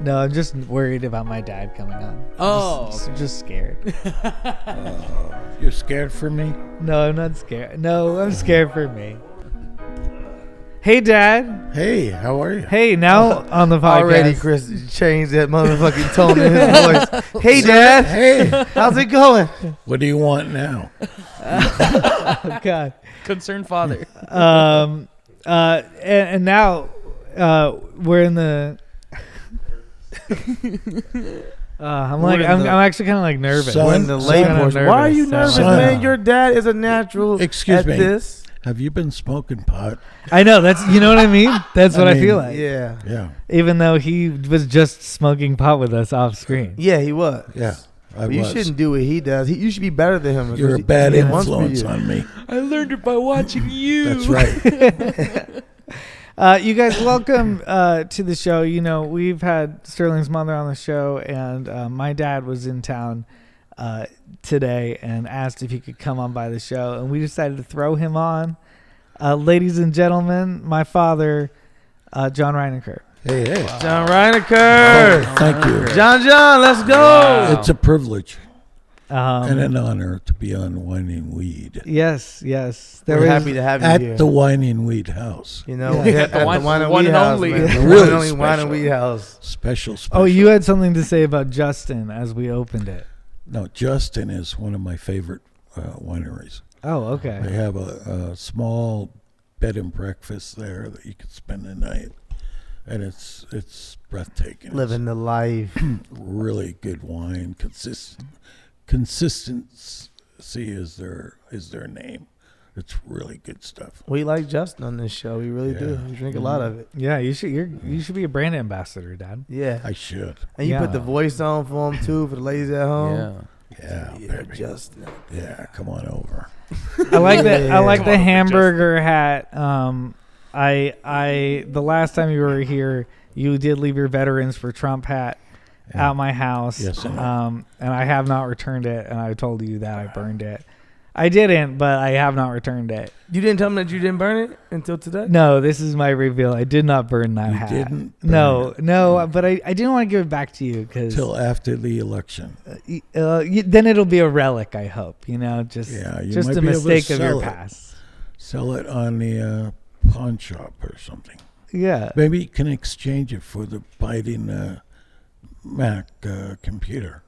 No, I'm just worried about my dad coming on. Oh, Just scared. You're scared for me? No, I'm not scared. No, I'm scared for me. Hey, Dad. Hey, how are you? Hey, now on the podcast. Already, Chris changed that motherfucking tone in his voice. Hey, Dad. Hey, How's it going? what do you want now? Oh, God. concerned father. And now we're in the. I'm actually kind of like nervous. Son, We're in the late Kinda portion. Why are you nervous, Son. man? Your dad is a natural Excuse at me. this. Have you been smoking pot? I know you know what I mean. That's what I mean, feel like. Yeah. Yeah. Even though he was just smoking pot with us off screen. Yeah, he was. Yeah. I But you was. shouldn't do what he does. You should be better than him. You're a because bad he wants for influence you. on me. I learned it by watching you. That's right. You guys, welcome to the show. You know, we've had Sterling's mother on the show, and my dad was in town today and asked if he could come on by the show, and we decided to throw him on. Ladies and gentlemen, my father, John Reinacher. Hey, hey. John Reinacher. Thank you. John, let's go. Wow. It's a privilege and Um, an honor to be on Whining Weed yes. We're happy to have you at here. the Whining Weed House. You know, Yeah. at the wine and one weed and house, only. man. The Really one and only wine and special. weed house. Special. Oh, you had something to say about Justin as we opened it. No, Justin is one of my favorite wineries. Oh, okay. They have a small bed and breakfast there that you can spend the night, and it's breathtaking. Living the life. It's really good wine. Consistency is their name. It's really good stuff. We like Justin on this show. We really do. Yeah. We drink a lot of it. Yeah, you should be a brand ambassador, Dad. Yeah. I should. And you Yeah. put the voice on for him too, for the ladies at home. Yeah. Yeah, Yeah, baby. Justin. Yeah, come on over. I like that. I like Come the on over, hamburger hat. I the last time you were here, you did leave your Veterans for Trump hat Yeah. at my house. Yes, I know. And I have not returned it. And I told you that I burned it. I didn't, but I have not returned it. You didn't tell me that you didn't burn it until today? No, this is my reveal. I did not burn that You hat. didn't burn No, it. no. But I didn't want to give it back to you because Till after the election. then it'll be a relic. I hope just Yeah, you just might a be able to mistake of your sell it. past. Sell it on the pawn shop or something. Yeah. Maybe you can exchange it for the Biden Mac computer.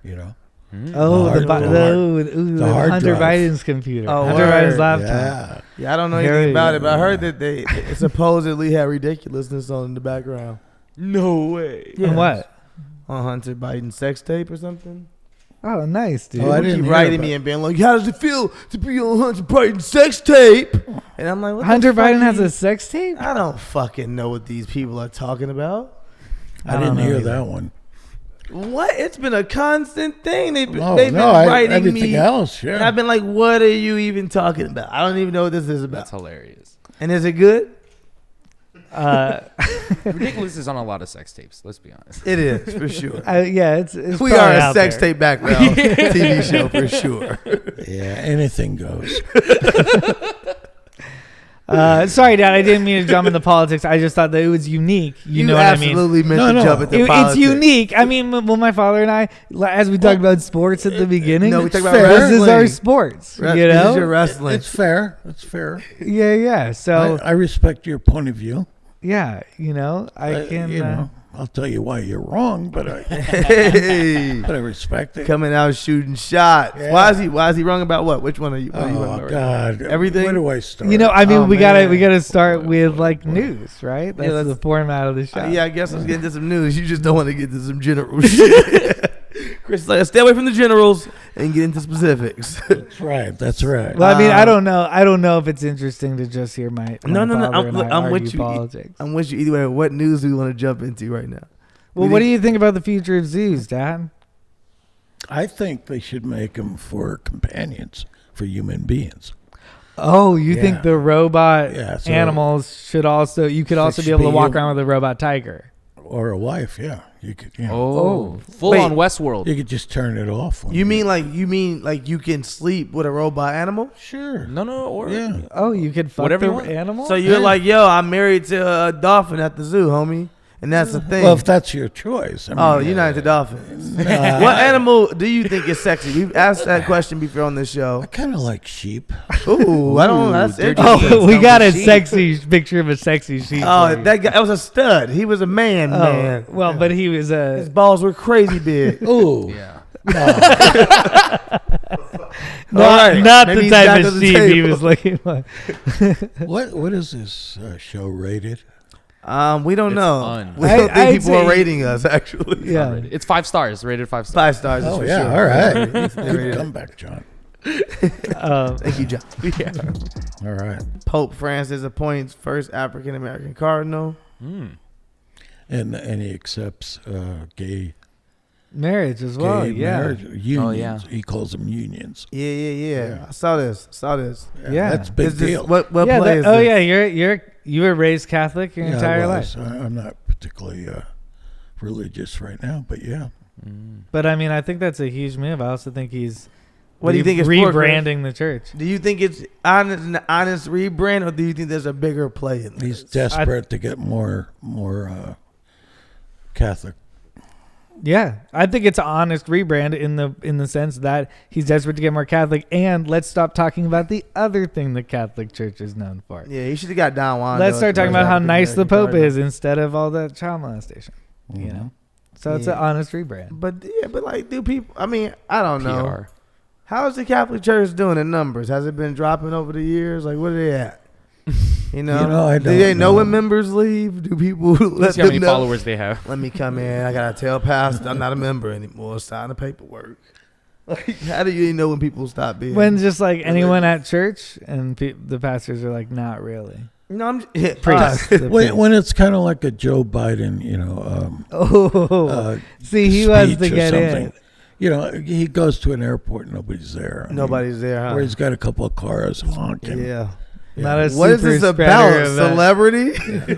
You know. Oh, hard- the hard Hunter drive. Biden's computer. Oh, Hunter word. Biden's laptop. Yeah. Yeah, I don't know Here anything we about go. it, but I heard that they supposedly had ridiculousness on in the background. No way. And what? On Hunter Biden's sex tape or something. Oh, nice, dude. Oh, I People didn't keep hear writing about me and being like, "How does it feel to be on Hunter Biden's sex tape?" And I'm like, what Hunter the fuck Biden are has you- a sex tape? I don't fucking know what these people are talking about. I I didn't don't know hear either. that one. What? It's been a constant thing. They've been Everything writing me. else, And yeah. I've been like, what are you even talking about? I don't even know what this is about. That's hilarious. And is it good? Ridiculous is on a lot of sex tapes. Let's be honest. It is, for sure. Yeah, it's We probably are a out sex there. tape background TV show for sure. Yeah, anything goes. Sorry, Dad. I didn't mean to jump into politics. I just thought that it was unique. You know what I mean? absolutely meant No, to no. jump into It's politics. unique. I mean, well, my father and I, as we talked about sports at the beginning, No, we talked about fair. this is our wrestling. sports. This You is know? your wrestling. It's fair. It's fair. Yeah. So, I respect your point of view. yeah, I can. You know, I'll tell you why you're wrong, but I Hey, respect it. coming out shooting shots. Yeah. Why is he wrong about what? Which one are you? What are you Oh about? God! Everything? Where do I start? I mean, Oh, we man. gotta start with like news, right? That's let's- the format of the show. Yeah, I guess let's get into some news. You just don't want to get into some general shit. Chris is like, stay away from the generals and get into specifics. That's right. That's right. Well, I mean, I don't know. I don't know if it's interesting to just hear my No. father and I I'm with argue you. politics. I'm with you either way. What news do we want to jump into right now? Well, what do you think about the future of zoos, Dad? I think they should make them for companions for human beings. Oh, you Yeah. think the robot Yeah, so- animals should also? You could also be should able to be walk you- around with a robot tiger. Or a wife, yeah. You could, you know, Oh, full Wait. on Westworld. you could just turn it off. when You mean like you can sleep with a robot animal? Sure. No, or Yeah. Oh, you could fuck Whatever the you want. animal. So you're Yeah. like, yo, I'm married to a dolphin at the zoo, homie, And that's the thing. Well, if that's your choice. I mean, Oh, you're not into dolphins. What animal do you think is sexy? We've asked that question before on this I show. kind of like sheep. Ooh, I don't know. That's dirty interesting. Oh, we got a sexy picture of a sexy sheep. Oh, for you. that guy, that was a stud. He was a man. Well, but he was His balls were crazy big. Ooh. Yeah. not Maybe the he's type back of on the sheep he table. was looking for. What is this show rated? We don't It's know. un. We don't I'd think people are say- rating us, actually. Yeah. It's 5 stars. Rated 5 stars. 5 stars. Oh for yeah, sure. all right. They rated Good it. comeback, John. Thank you, John. All right. Pope Francis appoints first African American cardinal. And he accepts gay Marriage as well. Yeah. marriage unions. Oh, yeah. He calls them unions. Yeah. I saw this. Yeah. That's a big Is this, deal. what Yeah, play is oh this? yeah, you were raised Catholic your Yeah, entire I life. was. I'm not particularly religious right now, but yeah. But I mean, I think that's a huge move. I also think he's What do you think is for, Chris? rebranding the church. Do you think it's honest rebrand, or do you think there's a bigger play in this? He's desperate to get more Catholic. Yeah, I think it's an honest rebrand in the sense that he's desperate to get more Catholic, and let's stop talking about the other thing the Catholic Church is known for. Yeah, he should have got Don Juan. Let's though, start talking as about how African nice the American Pope cardinal. is instead of all that child molestation. You know, so it's an honest rebrand. But like, do people? I mean, I don't know. PR. How is the Catholic Church doing in numbers? Has it been dropping over the years? Like, where are they at? You know, I do they don't know know. when members leave? Do people let Let's see how them many know? followers they have. Let me come in. I gotta tell pastor I'm not a member anymore. Sign the paperwork. Like, how do you know when people stop being? When just like anyone at church and the pastors are like, not really. no, I'm Priests. The priests. When it's kind of like a Joe Biden, See, he wants speech to or get something. in. You know, he goes to an airport, nobody's there. I mean, nobody's there. Huh? Or he's got a couple of cars honking. Yeah. Not a What is super this spreader about? event. Celebrity?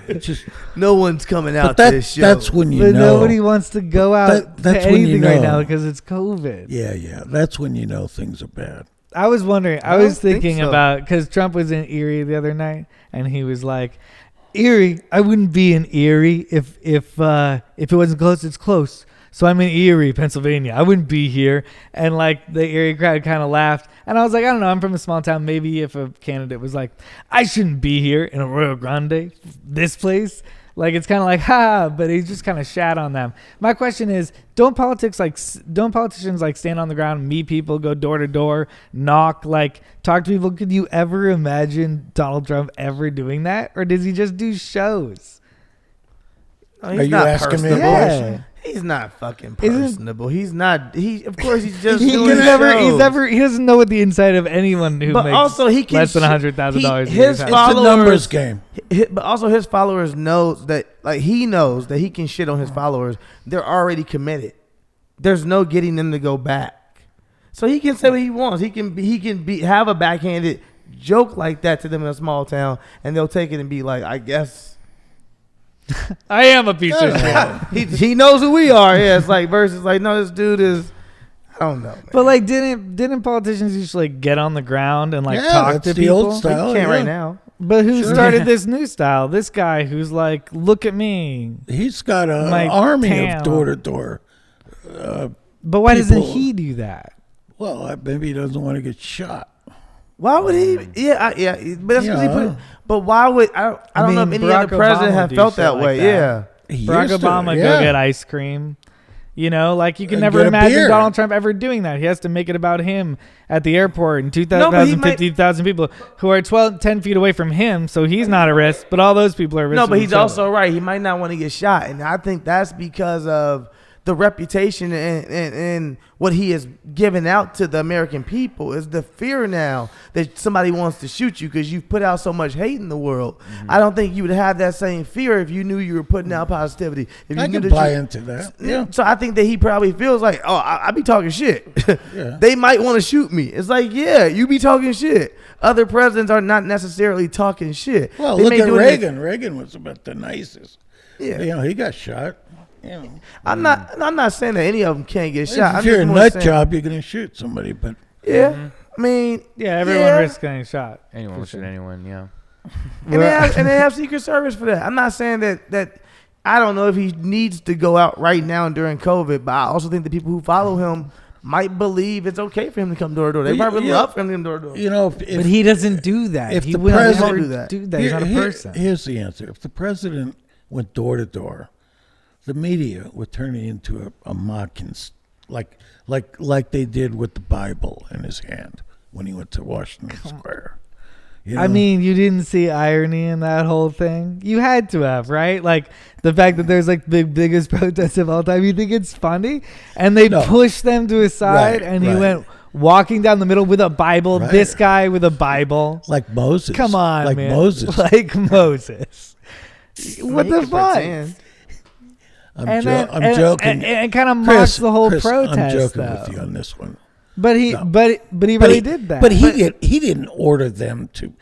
It's just, No one's coming out but to this show. that's when you But know. nobody wants to go out That's to when you anything right know. now because it's COVID. Yeah. That's when you know things are bad. I was wondering. I I was don't think thinking so. about because Trump was in Erie the other night, and he was like, "Erie, I wouldn't be in Erie if it wasn't close. It's close. So I'm in Erie, Pennsylvania. I wouldn't be here." And like the Erie crowd kind of laughed, and I was like, I don't know. I'm from a small town. Maybe if a candidate was like, "I shouldn't be here in Arroyo Grande, this place." Like it's kind of like, ha, but he just kind of shat on them. My question is, don't politicians like stand on the ground, meet people, go door to door, knock, like talk to people? Could you ever imagine Donald Trump ever doing that, or does he just do shows? No, Are you asking me a personable. question? He's not fucking Isn't- personable. He's not. Of course, he's just He doing shows. he doesn't know what the inside of anyone who But makes also, he can less than sh- $100,000. his It's Followers- a numbers game. But also, his followers knows that, like, he knows that he can shit on his followers. They're already committed. There's no getting them to go back. So he can say what he wants. He can have a backhanded joke like that to them in a small town, and they'll take it and be like, I guess. I am a piece of shit. he knows who we are. Yeah, it's like versus like, no, this dude is. I don't know, man. But like, didn't politicians usually like get on the ground and like Yeah, talk that's to the people? old style. You can't yeah. right now. But who Sure. started this new style? This guy who's like, look at me. He's got an My army town. of door to door. But why doesn't People- he do that? Well, maybe he doesn't want to get shot. Why would he? Yeah. But that's because he Yeah. put. But why would I don't know mean, if any Barack other president Obama have do felt shit that like way. that. Yeah. He Barack used to, Obama yeah. go get ice cream. You know, like you can And never get a imagine beer. Donald Trump ever doing that. He has to make it about him at the airport and 2,000, No, but he might- 50,000 people who are 10 feet away from him. So he's not at risk, but all those people are at risk. No, but with he's each other. also right. He might not want to get shot, and I think that's because of the reputation and what he has given out to the American people is the fear now that somebody wants to shoot you because you've put out so much hate in the world. I don't think you would have that same fear if you knew you were putting out positivity. If you I knew can that buy you- into that. Yeah. So I think that he probably feels like, oh, I be talking shit. Yeah. They might want to shoot me. It's like, yeah, you be talking shit. Other presidents are not necessarily talking shit. Well, They look may at do it- Reagan. Reagan was about the nicest. Yeah. You know, he got shot. You know, I'm not saying that any of them can't get shot. I'm if you're a just more nut saying- job, you're going to shoot somebody. But Yeah. I mean, Yeah, everyone yeah. risks getting shot. Anyone will shoot anyone, yeah. And they have Secret Service for that. I'm not saying that I don't know if he needs to go out right now during COVID, but I also think the people who follow him might believe it's okay for him to come door to door. They Well, probably yeah. love for him to come door to door. You know, if But he doesn't do that. if He the will president- never do that. do that. He's not a person. Here's the answer. If the president went door to door, the media would turn it into a mocking, like they did with the Bible in his hand when he went to Washington Square. You I know? mean, you didn't see irony in that whole thing. You had to have, right? Like the fact that there's like the biggest protest of all time. You think it's funny? And they No. pushed them to his side, Right, and he right. went walking down the middle with a Bible. Right. This guy with a Bible. like Moses. Come on, like man. Moses. Like Moses. What He the can fuck? pretend. I'm joking. And kind of mocks Chris, the whole Chris, protest. I'm joking though. with you on this one. But he, No. but he really did that. But he didn't order them to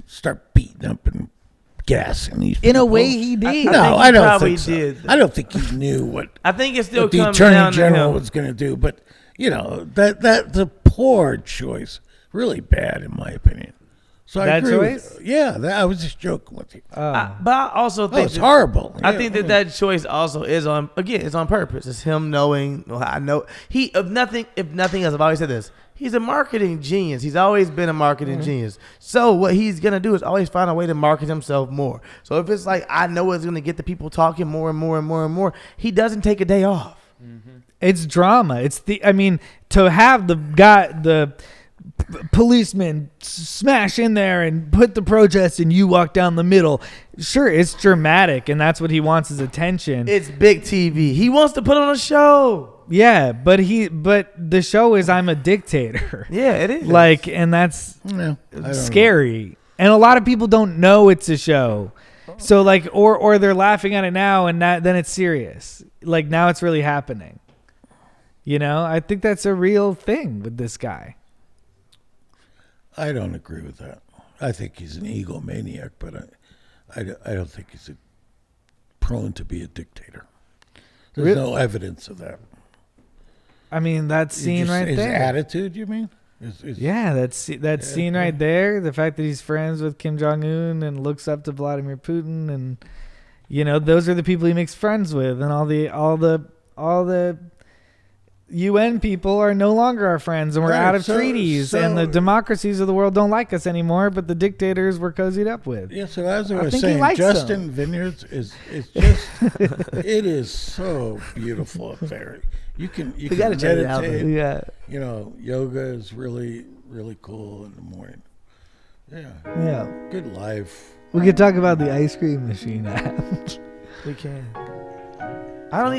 start beating up and gassing these people. in a way, he did. I No, think he I don't probably think so. did. I don't think he knew what I think it still the comes attorney down to general him. was going to do. But you know that's a poor choice, really bad in my opinion. So I That agree with choice? you. Yeah, I was just joking with you. But I also Oh, think it's that- horrible. I Yeah. think that choice also is on it's on purpose. It's him knowing. Well, I know he if nothing else. I've always said this. He's a marketing genius. He's always been a marketing genius. So what he's gonna do is always find a way to market himself more. So if it's like I know it's gonna get the people talking more and more and more and more, he doesn't take a day off. It's drama. I mean, to have the policeman smash in there and put the protest and you walk down the middle. Sure, it's dramatic and that's what he wants is attention. It's big TV. He wants to put on a show. Yeah, but the show is I'm a dictator. Yeah, it is. Like, and that's Yeah, I don't know. scary. And a lot of people don't know it's a show. So like, or they're laughing at it now and then it's serious. Like now it's really happening. You know, I think that's a real thing with this guy. I don't agree with that. I think he's an egomaniac, but I don't think he's prone to be a dictator. There's Re- no evidence of that. I mean, that scene right his there. attitude, you mean? Yeah, that scene right there. The fact that he's friends with Kim Jong-un and looks up to Vladimir Putin, and you know, those are the people he makes friends with, and all the UN people are no longer our friends, and we're Right, out of so- treaties, so- and the democracies of the world don't like us anymore, but the dictators we're cozied up with. Yeah, so as I I was think he saying, likes Justin Vineyards is just it is so beautiful up there. You can gotta check it out, meditate. Yeah, You know, yoga is really cool in the morning. Yeah, yeah. good life. We could talk about the ice cream machine app. We can. I don't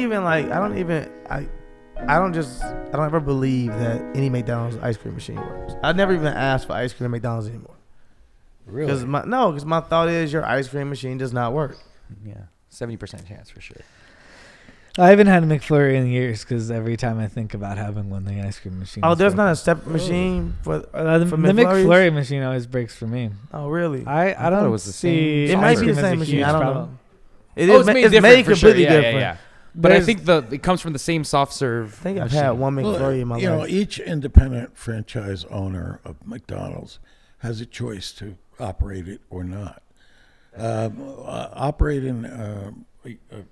ever believe that any McDonald's ice cream machine works. I never even ask for ice cream at McDonald's anymore. Really? Because my thought is your ice cream machine does not work. Yeah, 70% chance for sure. I haven't had a McFlurry in years because every time I think about having one, the ice cream machine. Oh, is there's broken. not a separate machine for The for McFlurry McFlurries? machine always breaks for me. Oh, really? I thought don't it was the see. same It might ice be cream the as a same machine. huge I don't problem. know. It Oh, is it's made it's different made for sure. completely Yeah, different. yeah. But I There's- think it comes from the same soft serve. I think I've had one McFlurry Well, in my you know, life. each independent franchise owner of McDonald's has a choice to operate it or not. Operating a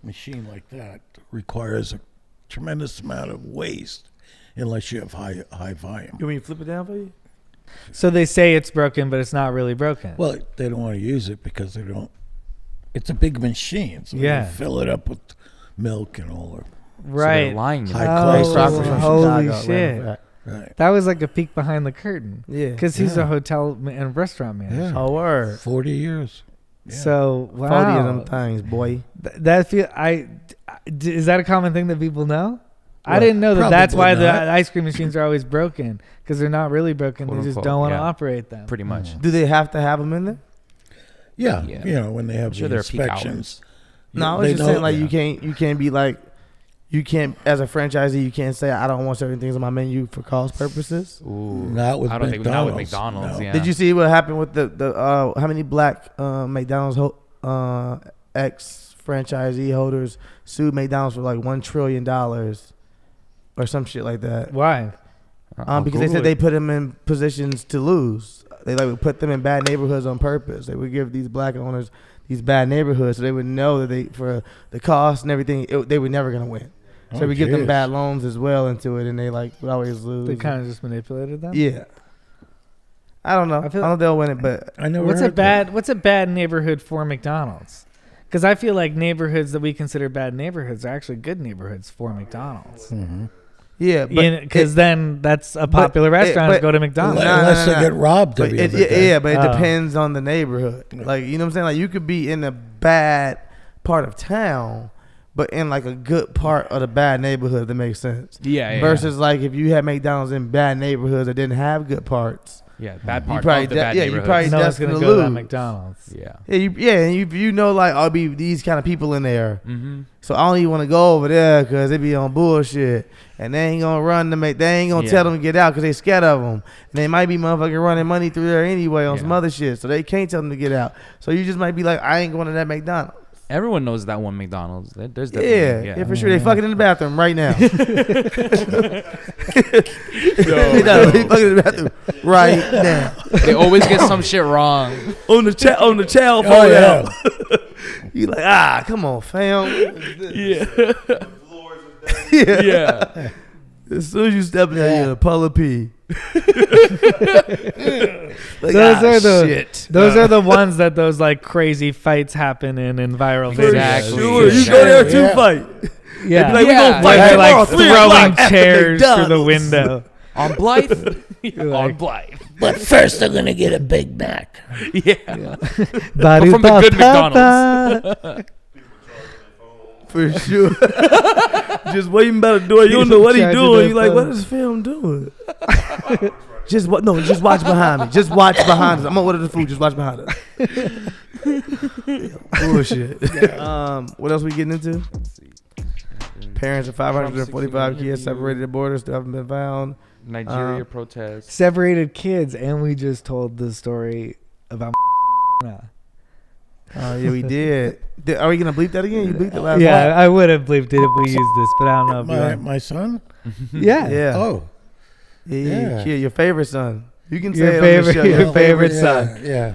machine like that requires a tremendous amount of waste unless you have high volume. You want me to flip it down for you? So they say it's broken, but it's not really broken. Well, they don't want to use it because they don't. It's a big machine, so Yeah. they fill it up with milk and all that. So they're right. lying. High Oh, class Rockford from holy Chicago, shit. random fact. Right. That was like a peek behind the curtain. Yeah. Because he's Yeah. a hotel and restaurant manager. Yeah. Oh, word. 40 years. Yeah. So 40 of them wow, things, boy. is that a common thing that people know? I What? didn't know that. That's why Probably the not. ice cream machines are always broken because they're not really broken. Quote They just unquote, don't want to yeah. operate them. Pretty much. Do they have to have them in there? Yeah, Yeah. you know, when they have I'm sure the there are peak inspections. hours. No, I was they just know- saying like yeah. you can't be like you can't as a franchisee you can't say I don't want certain things on my menu for cost purposes. Ooh. Not with I don't think not with McDonald's, McDonald's. no. Yeah. Did you see what happened with the how many black McDonald's ex franchisee holders sued McDonald's for like $1 trillion or some shit like that? Why? Because they said they put them in positions to lose. They like would put them in bad neighborhoods on purpose. They would give these black owners these bad neighborhoods, so they would know that they for the cost and everything, they were never gonna win. So we give them bad loans as well into it, and they like would always lose. They kind of just manipulated them. Yeah. I don't know. I don't know if they'll win it, but I never What's heard What's a bad neighborhood for McDonald's? Because I feel like neighborhoods that we consider bad neighborhoods are actually good neighborhoods for McDonald's. Mm-hmm. yeah, Because then that's a popular restaurant to go to McDonald's. Unless they get robbed but every other day. yeah, but it depends on the neighborhood. Like, you know what I'm saying? Like, you could be in a bad part of town, but in like a good part of the bad neighborhood, that makes sense. Yeah. Versus like if you had McDonald's in bad neighborhoods that didn't have good parts. Yeah, bad part probably of the bad you neighborhoods. probably No one's destined gonna to go to that lose. McDonald's. Yeah. And you know, like, I'll be these kind of people in there. Mm-hmm. So I don't even want to go over there because they be on bullshit. And they ain't going to run to make, they ain't going to tell them to get out because they scared of them. And they might be motherfucking running money through there anyway on some other shit. So they can't tell them to get out. So you just might be like, I ain't going to that McDonald's. Everyone knows that one McDonald's. There's definitely, Yeah, for sure. They fucking in the bathroom right now. No, They fucking in the bathroom right now. They always get some shit wrong. On the child Oh, phone yeah. You like, come on, fam. Yeah. Yeah. As soon as you step in there, you're a puddle of pee. Like, those are the ones that those like crazy fights happen in viral videos. Exactly. Sure, you go there to fight. Yeah, Be like, we gonna fight They're tomorrow, like 3 throwing o'clock at the chairs through the McDonald's. window. On Blythe? You're On like, Blythe. But first, I'm gonna get a Big Mac. Yeah. But from the good McDonald's. For sure. Just waiting by the door. You don't know what he's doing. You're like, what is film doing? Just watch behind me. Just watch behind us. I'm gonna order the food. Just watch behind us. Bullshit. What else we getting into? Parents of 545 kids separated at borders still haven't been found. Nigeria protests. separated kids, and we just told the story about. Oh yeah, we did. Are we gonna bleep that again? You bleeped it last Yeah, night. I would have bleeped it if we used this, but I don't know if you want. My son? Yeah. Yeah. Oh, Yeah. Your favorite son. You can Your say favorite- it on the show. your favorite yeah, son. Yeah,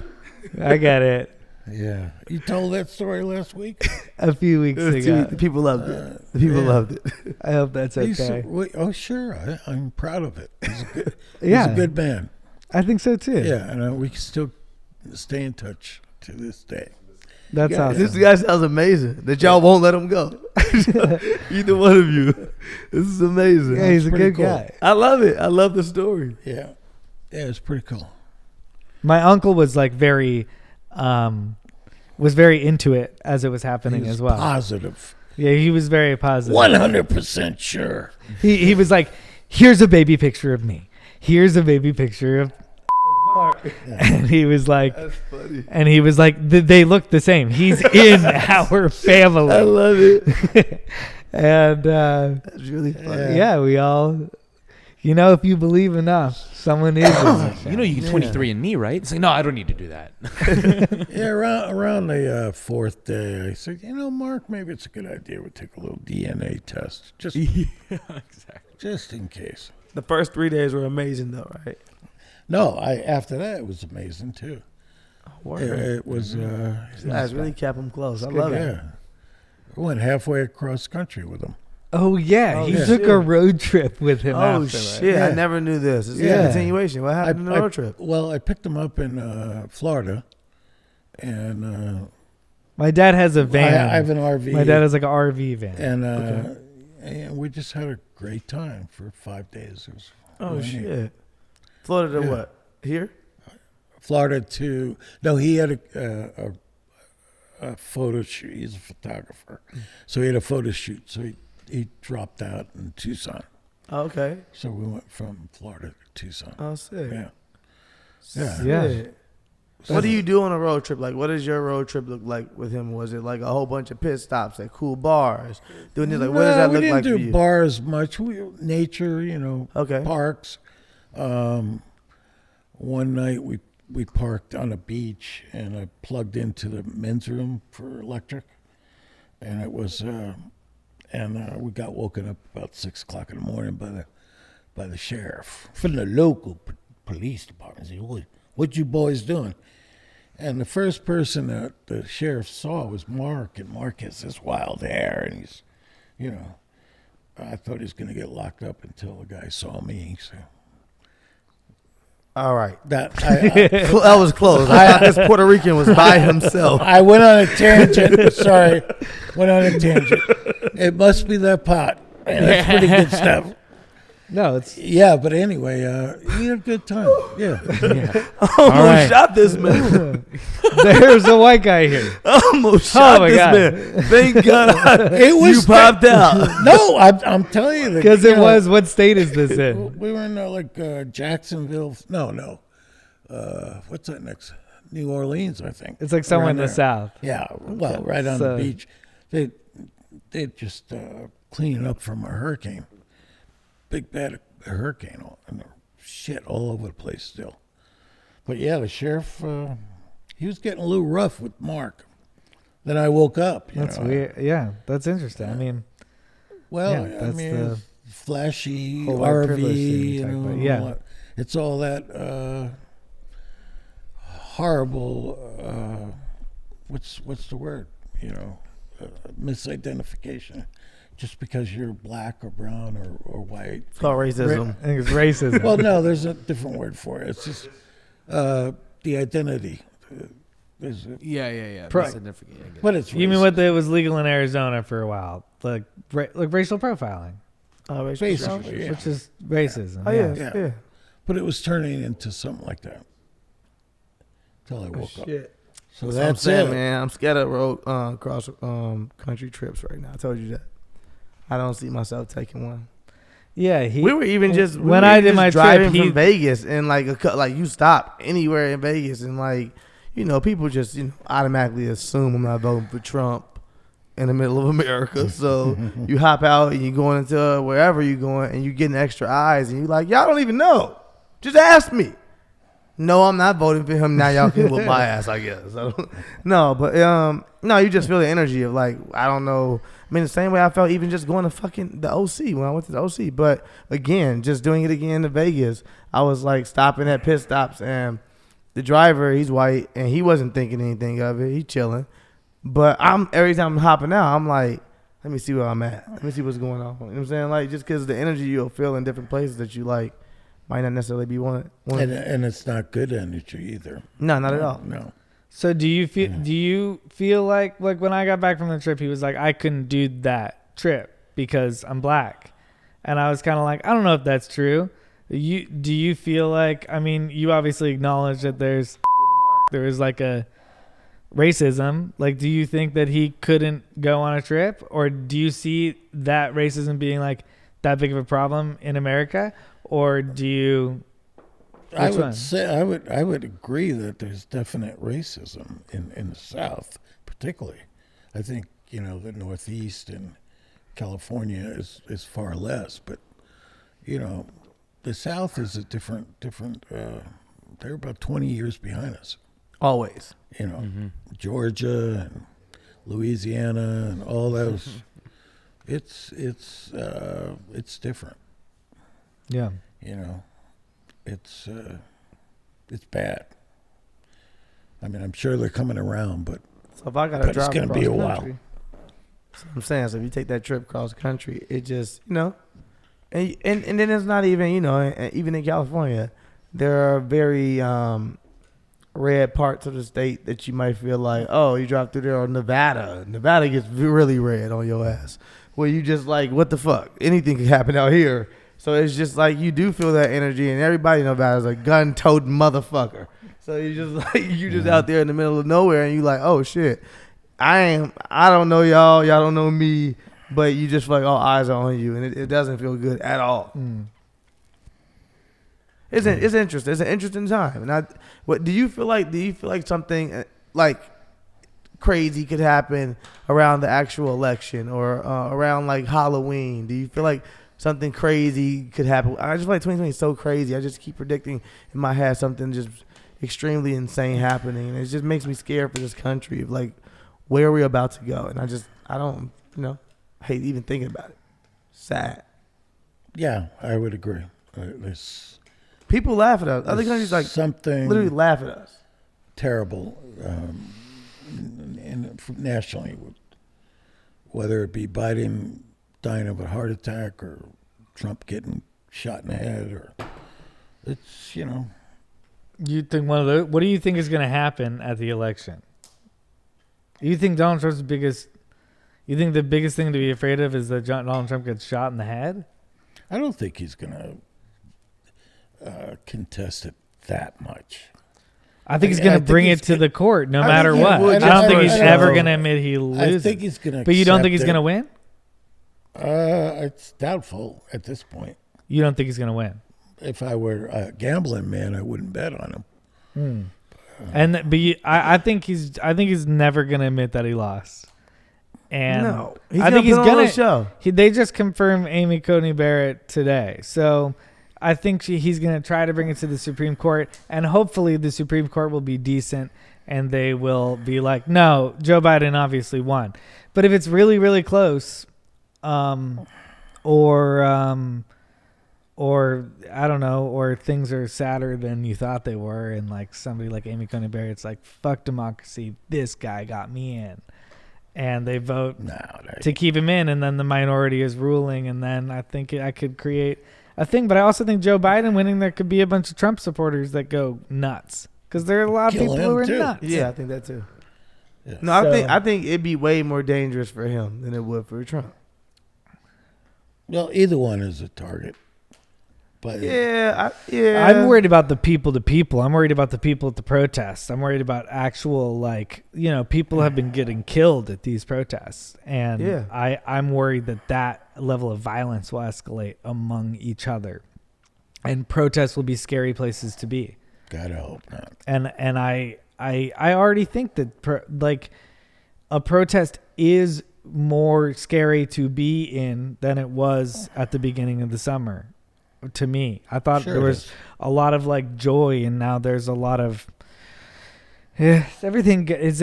I get it. yeah. You told that story last week? A few weeks ago. The people loved it. The people loved it. I hope that's okay. Oh, sure. I'm proud of it. He's a good, Yeah. he's a good man. I think so too. Yeah, and we can still stay in touch to this day. That's Yeah, awesome. this guy sounds amazing. That y'all won't let him go. Either one of you. This is amazing. Yeah, he's a pretty good cool. guy. I love it. I love the story. Yeah, it's pretty cool. My uncle was like very into it as it was happening He's as well. positive. Yeah, he was very positive. 100% sure. He was like, here's a baby picture of me. Here's a baby picture of and he was like, That's funny. and he was like, they look the same. He's in our family. I love it. And That's really funny. yeah, we all, if you believe enough, someone is. You know you can 23andMe, right? It's like, no, I don't need to do that. Yeah, around the fourth day, I said, Mark, maybe it's a good idea we take a little DNA test, just just in case. The first 3 days were amazing, though, right? No, after that it was amazing too. It was. These guys really kept him close. I good love guy. it. Yeah, we went halfway across country with him. Oh yeah, he yeah. took Shit. a road trip with him. Oh, after shit. that. I never knew this. It's Yeah. a continuation. What happened on the road trip? Well, I picked him up in Florida, and My dad has a van. I have an RV. My dad has like an RV van. and we just had a great time for 5 days. It was Oh, really neat. shit. Florida to Yeah. what? Here? Florida to he had a photo shoot. He's a photographer, so he had a photo shoot. So he dropped out in Tucson. Oh, okay. So we went from Florida to Tucson. Oh, sick. Yeah, yeah. Yeah. Sick. What do you do on a road trip? Like, what does your road trip look like with him? Was it like a whole bunch of pit stops at cool bars? Doing this, like, what does that look like We for didn't you? do bars much. Nature, Okay. parks. One night we parked on a beach, and I plugged into the men's room for electric, and it was we got woken up about 6 o'clock in the morning by the sheriff from the local police department. He said, "What you boys doing?" And the first person that the sheriff saw was Mark, and Mark has this wild hair, and he's, you know, I thought he was going to get locked up until the guy saw me. So All right. that That was close. I thought this Puerto Rican was by himself. I went on a tangent. Sorry, went on a tangent. It must be that pot. Man, that's pretty good stuff. No, it's Yeah, but anyway, we had a good time. Yeah. Almost right. shot this man. there's a white guy here. Almost shot my this God. man. Thank God It was you popped out. No, I'm telling you. Because it was, what state is this in? We were in Jacksonville. No. What's that next? New Orleans, I think. It's like somewhere in Around the there. south. Yeah, well, right on So- the beach. They just cleaning up from a hurricane. Big bad hurricane, and shit all over the place still. But yeah, the sheriff, he was getting a little rough with Mark. Then I woke up. That's weird. Yeah, that's interesting. I mean, Well, Yeah, I that's mean, the flashy whole white privilege thing RV, you talk about. and Yeah. all that. It's all that horrible. What's the word? Misidentification. Just because you're black or brown or white. It's called racism. I think it's racism. Well, no, there's a different word for it. It's just the identity. There's a, Yeah. Pro- That's significant. I guess. but it's You mean racist. what was legal in Arizona for a while, like racial profiling, Basically, yeah. which is racism. Oh, yeah. Yeah. Yeah. But it was turning into something like that until I woke up. Shit. So I'm that's saying, it. man. I'm scared of road cross country trips right now. I told you that. I don't see myself taking one. Yeah, We were even just when I did my driving trip, from Vegas and like you stop anywhere in Vegas and like people just automatically assume I'm not voting for Trump in the middle of America. So you hop out and you going into wherever you're going and you getting extra eyes and you like y'all don't even know. Just ask me. No, I'm not voting for him. Now y'all can whoop my ass, I guess. No, but no, you just feel the energy of like I don't know. I mean, the same way I felt even just going to fucking the OC when I went to the OC. But again, just doing it again to Vegas, I was like stopping at pit stops and the driver, he's white and he wasn't thinking anything of it. He chilling. But every time I'm hopping out, I'm like, let me see where I'm at. Let me see what's going on. You know what I'm saying? Like just because the energy you'll feel in different places that you like might not necessarily be one. And it's not good energy either. No, not at all. No. So do you feel like when I got back from the trip, he was like, I couldn't do that trip because I'm black, and I was kind of like, I don't know if that's true. Do you feel like, I mean, you obviously acknowledge that there is like a racism. Like, do you think that he couldn't go on a trip, or do you see that racism being like that big of a problem in America, or do you? I Which would one? say I would agree that there's definite racism in the South, particularly. I think the Northeast and California is far less, but the South is a different. They're about 20 years behind us. Always. Georgia and Louisiana and all those. It's different. Yeah. It's bad. I mean, I'm sure they're coming around, but So if I got to But it's drive gonna be a across while. country, that's what I'm saying. So if you take that trip cross country, it just and then it's not even even in California, there are very red parts of the state that you might feel like, oh, you drive through there, or Nevada gets really red on your ass, where you just like, what the fuck, anything could happen out here. So it's just like you do feel that energy, and everybody in Nevada is a gun-toting motherfucker. So you just out there in the middle of nowhere, and you like, oh shit, I don't know y'all don't know me, but you just feel like all eyes are on you, and it doesn't feel good at all. It's interesting. It's an interesting time. And what do you feel like? Do you feel like something like crazy could happen around the actual election or around like Halloween? Do you feel like something crazy could happen? I just feel like 2020 is so crazy. I just keep predicting in my head something just extremely insane happening, and it just makes me scared for this country of like where we're about to go. And I don't hate even thinking about it. Sad. yeah, I would agree. There's People laugh at us. Other countries like something literally laugh at us. terrible, and nationally, whether it be Biden dying of a heart attack or Trump getting shot in the head, or it's, you know. You think one of the? What do you think is going to happen at the election? You think Donald Trump's biggest? You think the biggest thing to be afraid of is that Donald Trump gets shot in the head? I don't think he's going to contest it that much. I think he's going to bring it to the court no matter think he what. would I don't think just he's for ever show. going to admit he loses. I think he's going to. But you don't think he's going to win? It's doubtful at this point. You don't think he's going to win? If I were a gambling man, I wouldn't bet on him. I think he's never going to admit that he lost. And No, he's I gonna think he's put on gonna a show. They just confirmed Amy Coney Barrett today, so I think he's gonna try to bring it to the Supreme Court, and hopefully the Supreme Court will be decent and they will be like, no, Joe Biden obviously won. But if it's really, really close, or I don't know, or things are sadder than you thought they were, and like somebody like Amy Coney Barrett's like, fuck democracy, this guy got me in. And they vote to keep him in, and then the minority is ruling, and then I think I could create a thing. But I also think Joe Biden winning, there could be a bunch of Trump supporters that go nuts, because there are a lot of Kill people him who are too. nuts. Yeah, I think that too. Yeah. No, I think it'd be way more dangerous for him than it would for Trump. Well, either one is a target. But I'm worried about the people to people. I'm worried about the people at the protests. I'm worried about actual, like, people have been getting killed at these protests. And I'm worried that level of violence will escalate among each other. And protests will be scary places to be. Gotta hope not. And I already think that a protest is more scary to be in than it was at the beginning of the summer. To me, I thought there was a lot of like joy, and now there's a lot of everything. Is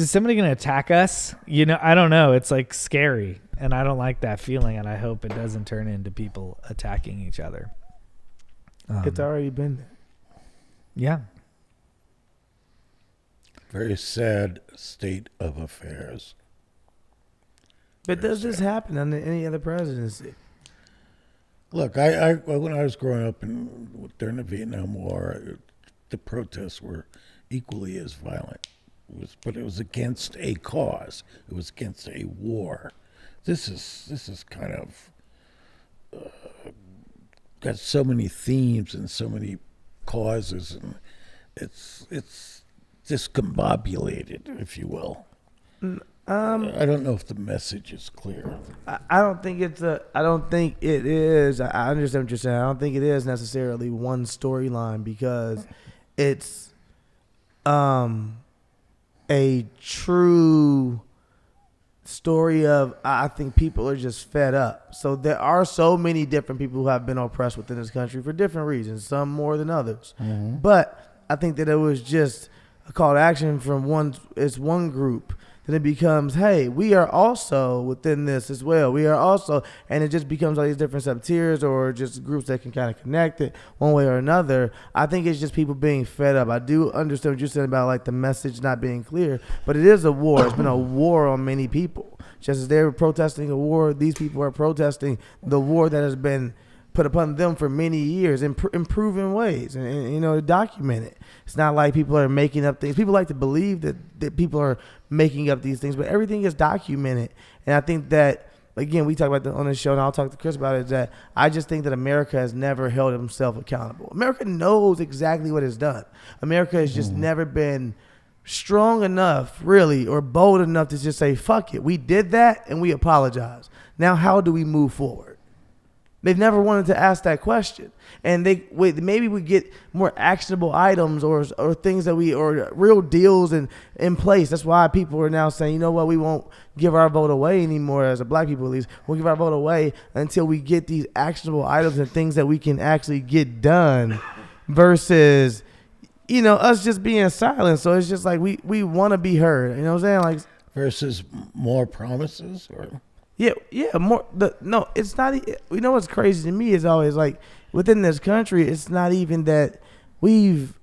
somebody going to attack us? I don't know. It's like scary, and I don't like that feeling, and I hope it doesn't turn into people attacking each other. It's already been there. Yeah. Very sad state of affairs. But does this happen under any other presidency? Look, I when I was growing up during the Vietnam War, the protests were equally as violent. But it was against a cause. It was against a war. This is kind of got so many themes and so many causes, and it's discombobulated, if you will. I don't know if the message is clear. I don't think it is. I understand what you're saying. I don't think it is necessarily one storyline, because it's a true story of, I think people are just fed up. So there are so many different people who have been oppressed within this country for different reasons, some more than others. Mm-hmm. But I think that it was just a call to action from one group. Then it becomes, hey, we are also within this as well. We are also, and it just becomes all these different sub-tiers or just groups that can kind of connect it one way or another. I think it's just people being fed up. I do understand what you're saying about like the message not being clear, but it is a war. It's been a war on many people. Just as they were protesting a war, these people are protesting the war that has been put upon them for many years in proven ways, and document it. It's not like people are making up things. People like to believe that people are making up these things, but everything is documented. And I think that, again, we talk about that on this show, and I'll talk to Chris about it, is that I just think that America has never held himself accountable. America knows exactly what it's done. America has just never been strong enough, really, or bold enough to just say, fuck it, we did that and we apologize. Now how do we move forward? They've never wanted to ask that question. And maybe we get more actionable items or things or real deals in place. That's why people are now saying, you know what, we won't give our vote away anymore, as a black people at least. We'll give our vote away until we get these actionable items and things that we can actually get done, versus, us just being silent. So it's just like we want to be heard. You know what I'm saying? Like, versus more promises, or Yeah, more. No, it's not. What's crazy to me is always like within this country, it's not even that we've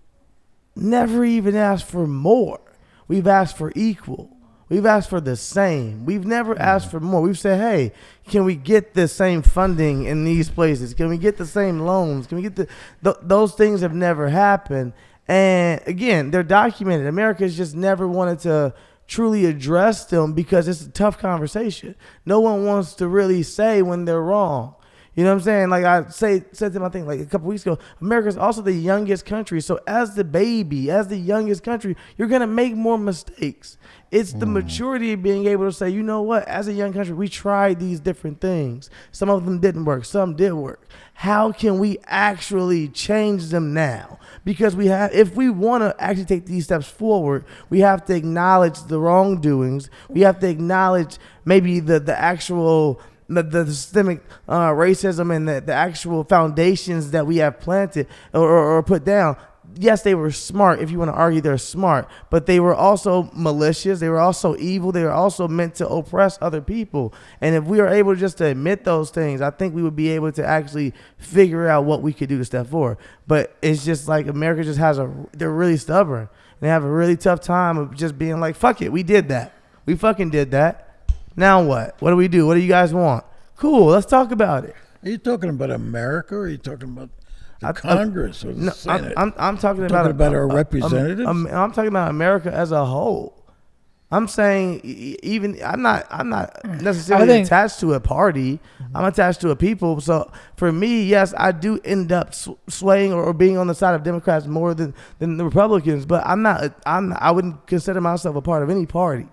never even asked for more. We've asked for equal. We've asked for the same. We've never asked for more. We've said, hey, can we get the same funding in these places? Can we get the same loans? Can we get those things have never happened. And again, they're documented. America's just never wanted to truly address them because it's a tough conversation. No one wants to really say when they're wrong. You know what I'm saying? Like I said to them, I think like a couple weeks ago, America's also the youngest country. So as the baby, as the youngest country, you're going to make more mistakes. It's the maturity of being able to say, you know what, as a young country, we tried these different things. Some of them didn't work. Some did work. How can we actually change them now? Because if we want to actually take these steps forward, we have to acknowledge the wrongdoings. We have to acknowledge maybe the actual the systemic racism and the actual foundations that we have planted or put down. Yes, they were smart. If you want to argue they're smart, but they were also malicious. They were also evil. They were also meant to oppress other people. And if we are able just to admit those things, I think we would be able to actually figure out what we could do to step forward. But it's just like America just they're really stubborn. They have a really tough time of just being like, fuck it. We did that. We fucking did that. Now what? What do we do? What do you guys want? Cool. Let's talk about it. Are you talking about America, or are you talking about the Congress or the Senate? I'm talking about our representatives. I'm talking about America as a whole. I'm saying even I'm not necessarily attached to a party. I'm attached to a people. So for me, yes, I do end up swaying or being on the side of Democrats more than the Republicans. But I wouldn't consider myself a part of any party.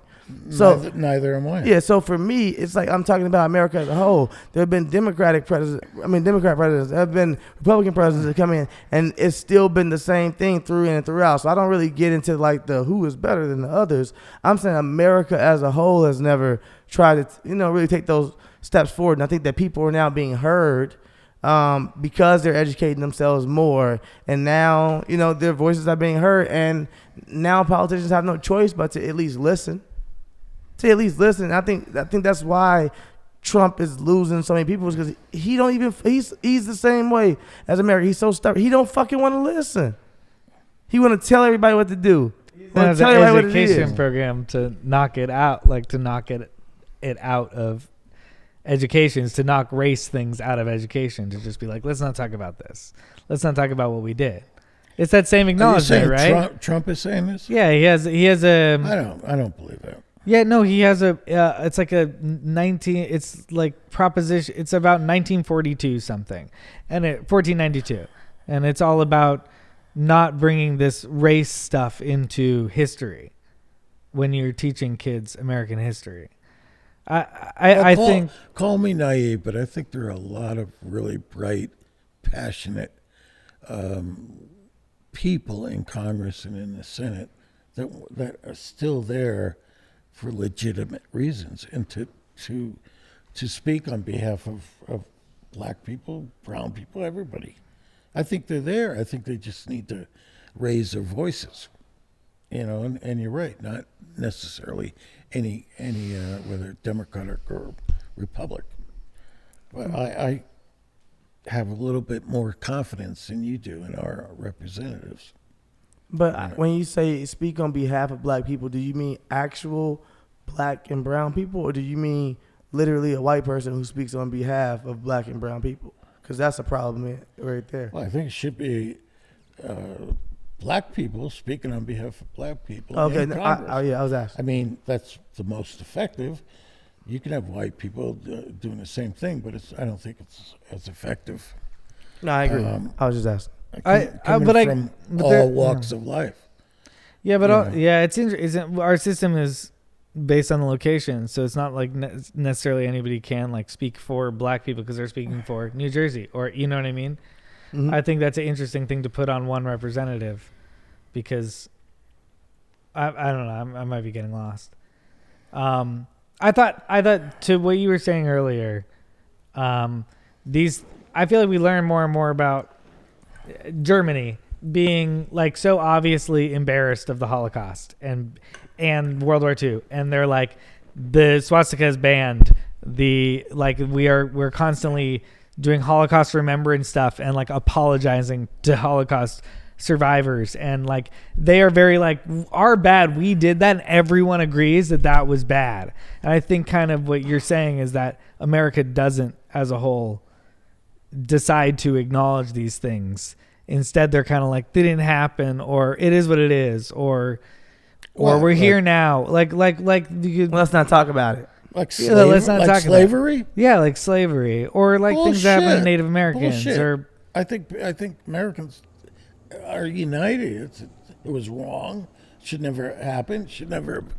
So neither am I. Yeah, so for me, it's like I'm talking about America as a whole. There have been Democrat presidents. There have been Republican presidents that come in, and it's still been the same thing through and throughout. So I don't really get into like the who is better than the others. I'm saying America as a whole has never tried to, really take those steps forward. And I think that people are now being heard because they're educating themselves more, and now their voices are being heard, and now politicians have no choice but to at least listen. I think that's why Trump is losing so many people, is because he's the same way as America. He's so stubborn. He don't fucking want to listen. He want to tell everybody what to do. There's an education program to knock it out, it out of education, is to knock race things out of education, to just be like, let's not talk about this. Let's not talk about what we did. It's that same acknowledgement, right? Trump is saying this? Yeah, he has a. I don't believe that. Yeah, no, he has it's like it's like proposition, it's about 1942 something, and 1492. And it's all about not bringing this race stuff into history when you're teaching kids American history. I think. Call me naive, but I think there are a lot of really bright, passionate people in Congress and in the Senate that are still there for legitimate reasons, and to speak on behalf of black people, brown people, everybody. I think they're there. I think they just need to raise their voices, and you're right, not necessarily any whether Democratic or Republic. But I have a little bit more confidence than you do in our representatives. But when you say speak on behalf of black people, do you mean actual black and brown people, or do you mean literally a white person who speaks on behalf of black and brown people? Because that's a problem right there. Well, I think it should be black people speaking on behalf of black people. Okay, I was asking. I mean, that's the most effective. You can have white people doing the same thing, but I don't think it's as effective. No, I agree. I was just asking. From all walks of life. Yeah, but it's interesting. Our system is based on the location, so it's not like necessarily anybody can like speak for black people because they're speaking for New Jersey, or you know what I mean. Mm-hmm. I think that's an interesting thing to put on one representative, because I don't know, I might be getting lost. I thought to what you were saying earlier, I feel like we learn more and more about Germany being like so obviously embarrassed of the Holocaust and World War II, and they're like, the swastika is banned. We're constantly doing Holocaust remembrance stuff and like apologizing to Holocaust survivors, and like they are very like, our bad, we did that, and everyone agrees that was bad. And I think kind of what you're saying is that America doesn't as a whole decide to acknowledge these things. Instead, they're kind of like, they didn't happen, or it is what it is, or we're here now. Like let's not talk about it. Like slavery? Let's not talk slavery? about it. Yeah, like slavery, or like things that happen to Native Americans. Bullshit. Or I think Americans are united. It was wrong. Should never happen. Should never have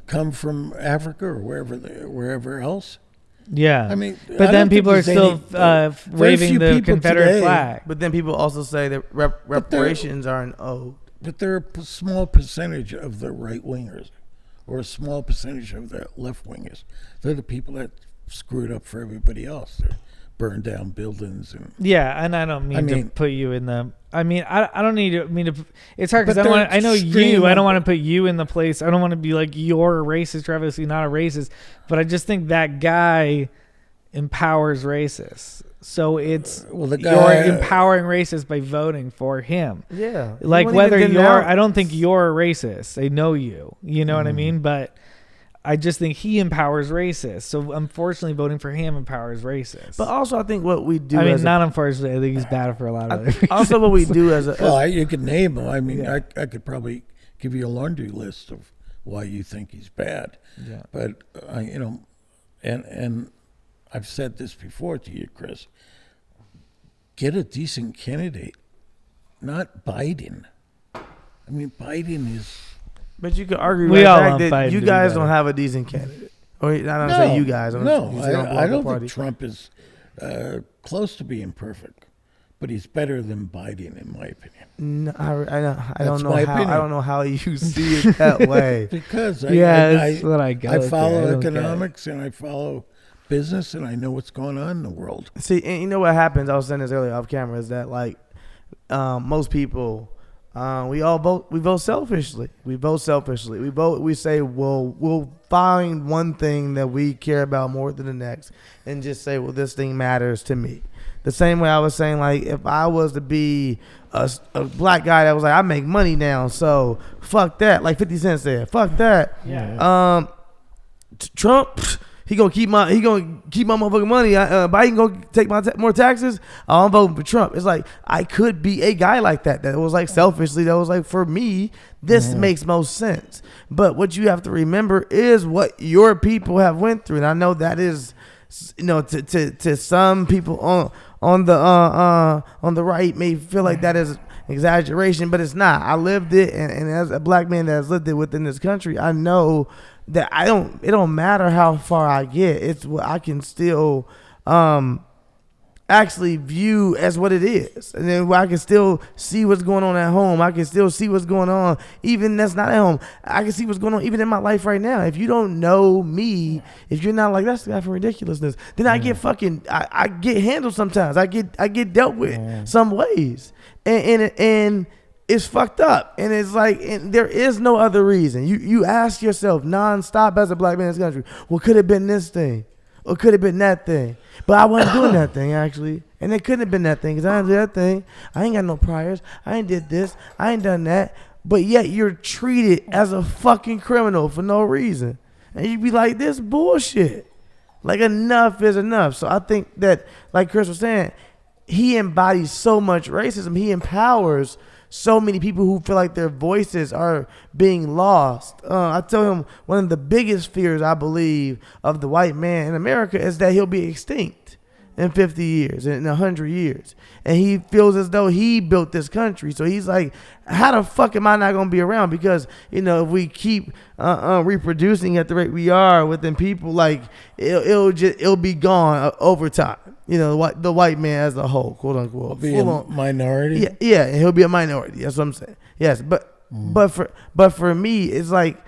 come from Africa or wherever else. yeah, I mean, but I then don't people are think still there's waving few the people Confederate today- flag. But then people also say that reparations aren't owed. But they're a small percentage of the right wingers, or a small percentage of the left wingers. They're the people that screwed up for everybody else. They burned down buildings and. Yeah, and I don't mean to put you in the. I mean, I don't need to. I mean, it's hard because But I don't want. they're I know you. extreme I don't on- want to put you in the place. I don't want to be like, you're a racist. You're obviously not a racist. But I just think that guy empowers racists. So it's the guy, you're empowering racists by voting for him. Yeah. Like You won't whether even you're, denounce- I don't think you're a racist. They know you. You know what I mean? But I just think he empowers racists. So unfortunately, voting for him empowers racists. But also, I think what we do. I mean, as not unfortunately. I think he's bad for a lot of other reasons. also what we do as a. Well, you could name them. I mean, Yeah. I could probably give you a laundry list of why you think he's bad. Yeah. But and I've said this before to you, Chris. Get a decent candidate, not Biden. I mean, Biden is. But you could argue We with all the want fact Biden that you to be guys better. don't have a decent candidate. Or I don't say you guys. No, I don't think Trump is close to being perfect, but he's better than Biden, in my opinion. No, I That's don't know my how. opinion. I don't know how you see it that way. Because That's what I go. I with follow there. I don't get it. economics and I follow business and I know what's going on in the world. See, and you know what happens? I was saying this earlier off camera. Is that like most people, we all vote. We vote selfishly. We vote selfishly. We vote. We say, well, we'll find one thing that we care about more than the next, and just say, well, this thing matters to me. The same way I was saying, like, if I was to be a black guy that was like, I make money now, so fuck that. Like 50 Cent said, fuck that. Yeah. Trump, he gonna keep my motherfucking money. Biden gonna take more taxes. I'm voting for Trump. It's like I could be a guy like that was like selfishly, that was like, for me, this makes most sense. But what you have to remember is what your people have went through, and I know that is, you know, to some people on the right may feel like that is exaggeration, but it's not. I lived it, and as a black man that has lived it within this country, I know that it don't matter how far I get. It's what I can still actually view as what it is, and then I can still see what's going on at home. I can still see what's going on even that's not at home. I can see what's going on even in my life right now. If you don't know me, if you're not like, that's the guy from Ridiculousness, then I get I get handled sometimes. I get dealt with some ways, and it's fucked up. And it's like, and there is no other reason. You ask yourself nonstop as a black man in this country, well, could have been this thing, or could have been that thing. But I wasn't doing that thing, actually. And it couldn't have been that thing, because I didn't do that thing. I ain't got no priors. I ain't did this. I ain't done that. But yet you're treated as a fucking criminal for no reason. And you be like, this bullshit. Like, enough is enough. So I think that, like Chris was saying, he embodies so much racism. He empowers so many people who feel like their voices are being lost. I tell him one of the biggest fears, I believe, of the white man in America is that he'll be extinct in 50 years, in 100 years. And he feels as though he built this country. So he's like, how the fuck am I not going to be around? Because, you know, if we keep reproducing at the rate we are within people, like, it'll be gone over time. You know, the white man as a whole, quote unquote, Be a minority. Yeah, and he'll be a minority. That's what I'm saying. Yes, but for me, it's like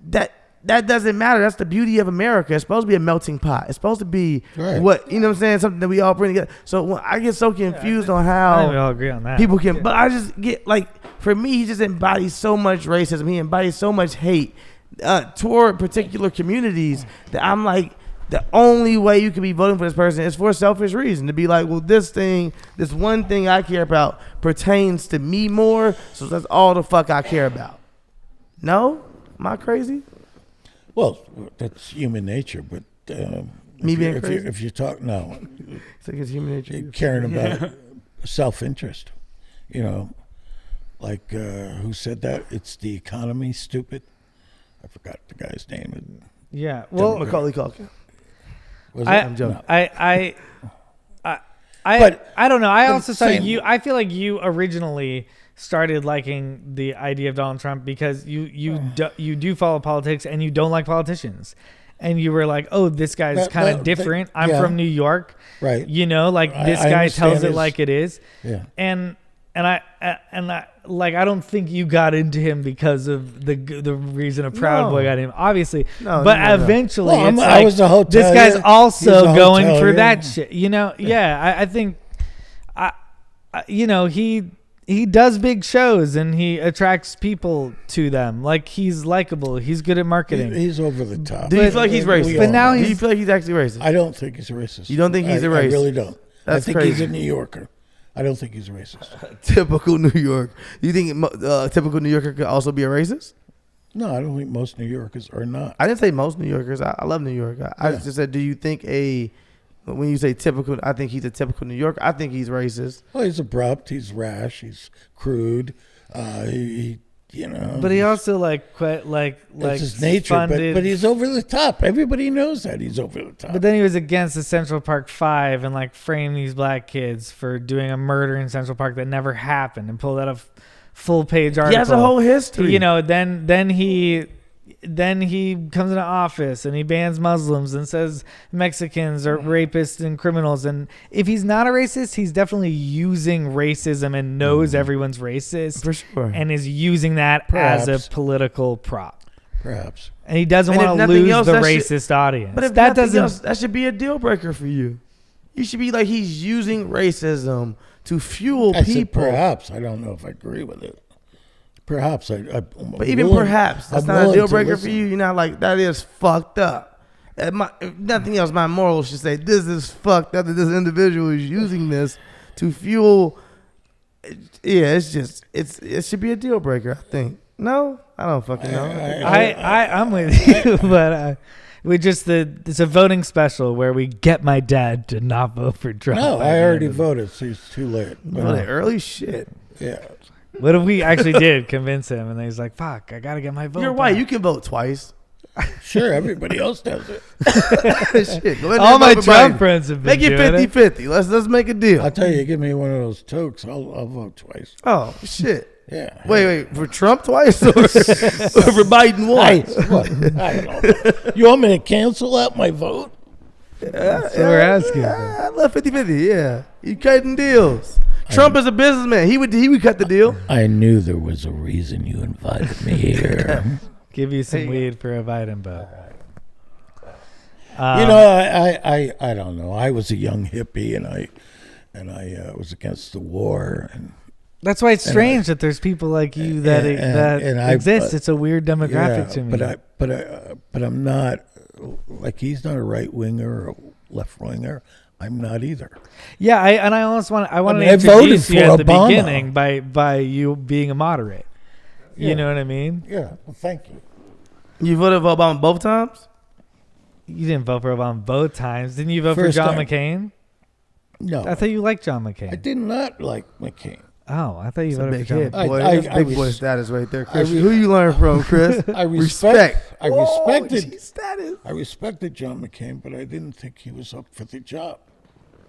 that doesn't matter. That's the beauty of America. It's supposed to be a melting pot. It's supposed to be what, you know what I'm saying, something that we all bring together. So when I get so confused on I think we how all agree on that. people can, but I just get like, for me, he just embodies so much racism. He embodies so much hate toward particular communities that I'm like, the only way you could be voting for this person is for a selfish reason. To be like, well, this one thing I care about pertains to me more, so that's all the fuck I care about. No? Am I crazy? Well, that's human nature, but if you talk, no. It's like it's human nature. Caring about self-interest, like who said that? It's the economy, stupid. I forgot the guy's name. Yeah. Well, Macaulay Culkin. I'm joking. I don't know. I also saw you. I feel like you originally started liking the idea of Donald Trump because you do follow politics and you don't like politicians, and you were like, oh, this guy's kind of different. I'm from New York, right? This guy tells it like it is. Yeah. And I I don't think you got into him because of the reason a Proud Boy got him, obviously. But eventually, it's I was a hotel. This guy's also going for that yeah. shit. I think, he does big shows and he attracts people to them. Like, he's likable. He's good at marketing. He's over the top. Do you feel like he's racist? But now do you feel like he's actually racist? I don't think he's a racist. You don't think he's a racist? I really don't. That's I think crazy. he's a New Yorker. I don't think he's a racist. Typical New York. You think typical New Yorker could also be a racist? No, I don't think most New Yorkers are not. I didn't say most New Yorkers. I love New York. I just said, do you think when you say typical, I think he's a typical New Yorker. I think he's racist. Well, he's abrupt. He's rash. He's crude. But he also that's his nature. funded, but he's over the top. Everybody knows that he's over the top. But then he was against the Central Park 5 and framed these black kids for doing a murder in Central Park that never happened and pulled out a full page article. He has a whole history. Then he comes into office and he bans Muslims and says Mexicans are rapists and criminals. And if he's not a racist, he's definitely using racism and knows everyone's racist. For sure. And is using that as a political prop. Perhaps. And he doesn't want to lose the racist audience. But if that doesn't, that should be a deal breaker for you. You should be like, he's using racism to fuel people. Perhaps. I don't know if I agree with it. Perhaps but even perhaps that's not a deal breaker for you. You're not like, that is fucked up. If nothing else, my morals should say this is fucked up that this individual is using this to fuel. Yeah, it should be a deal breaker. I think. No, I don't fucking know. I'm with you, but it's a voting special where we get my dad to not vote for Trump. No, I already voted, so it's too late. Voted early shit. Yeah. What if we actually did convince him and he's like, fuck, I got to get my vote. You're white. You can vote twice. Sure, everybody else does it. Shit, go ahead all and my vote for Trump Biden. friends have been Make it doing 50-50. Let's make a deal. I'll tell you, give me one of those tokes, I'll vote twice. Oh, shit. Yeah. Wait, for Trump twice or for Biden once? I don't know. You want me to cancel out my vote? That's what we're asking. I love 50-50, yeah. You cutting deals. Trump is a businessman. He would cut the deal. I knew there was a reason you invited me here. Give you some weed for a Biden vote. I don't know. I was a young hippie, and I was against the war, and that's why it's strange that there's people like you that exist. It's a weird demographic to me. But I'm not like, he's not a right winger or a left winger. I'm not either. Yeah, I wanted to I introduce you at the Obama. beginning by you being a moderate. Yeah. You know what I mean? Yeah. Well, thank you. You voted for Obama both times? You didn't vote for Obama both times. Didn't you vote First for John time. McCain? No. I thought you liked John McCain. I did not like McCain. Oh, I thought you That's a voted big for John hit, McCain. boy. I That's big boy res- status right there, Chris. Who you learn from, Chris? I respected Gee, status. I respected John McCain, but I didn't think he was up for the job.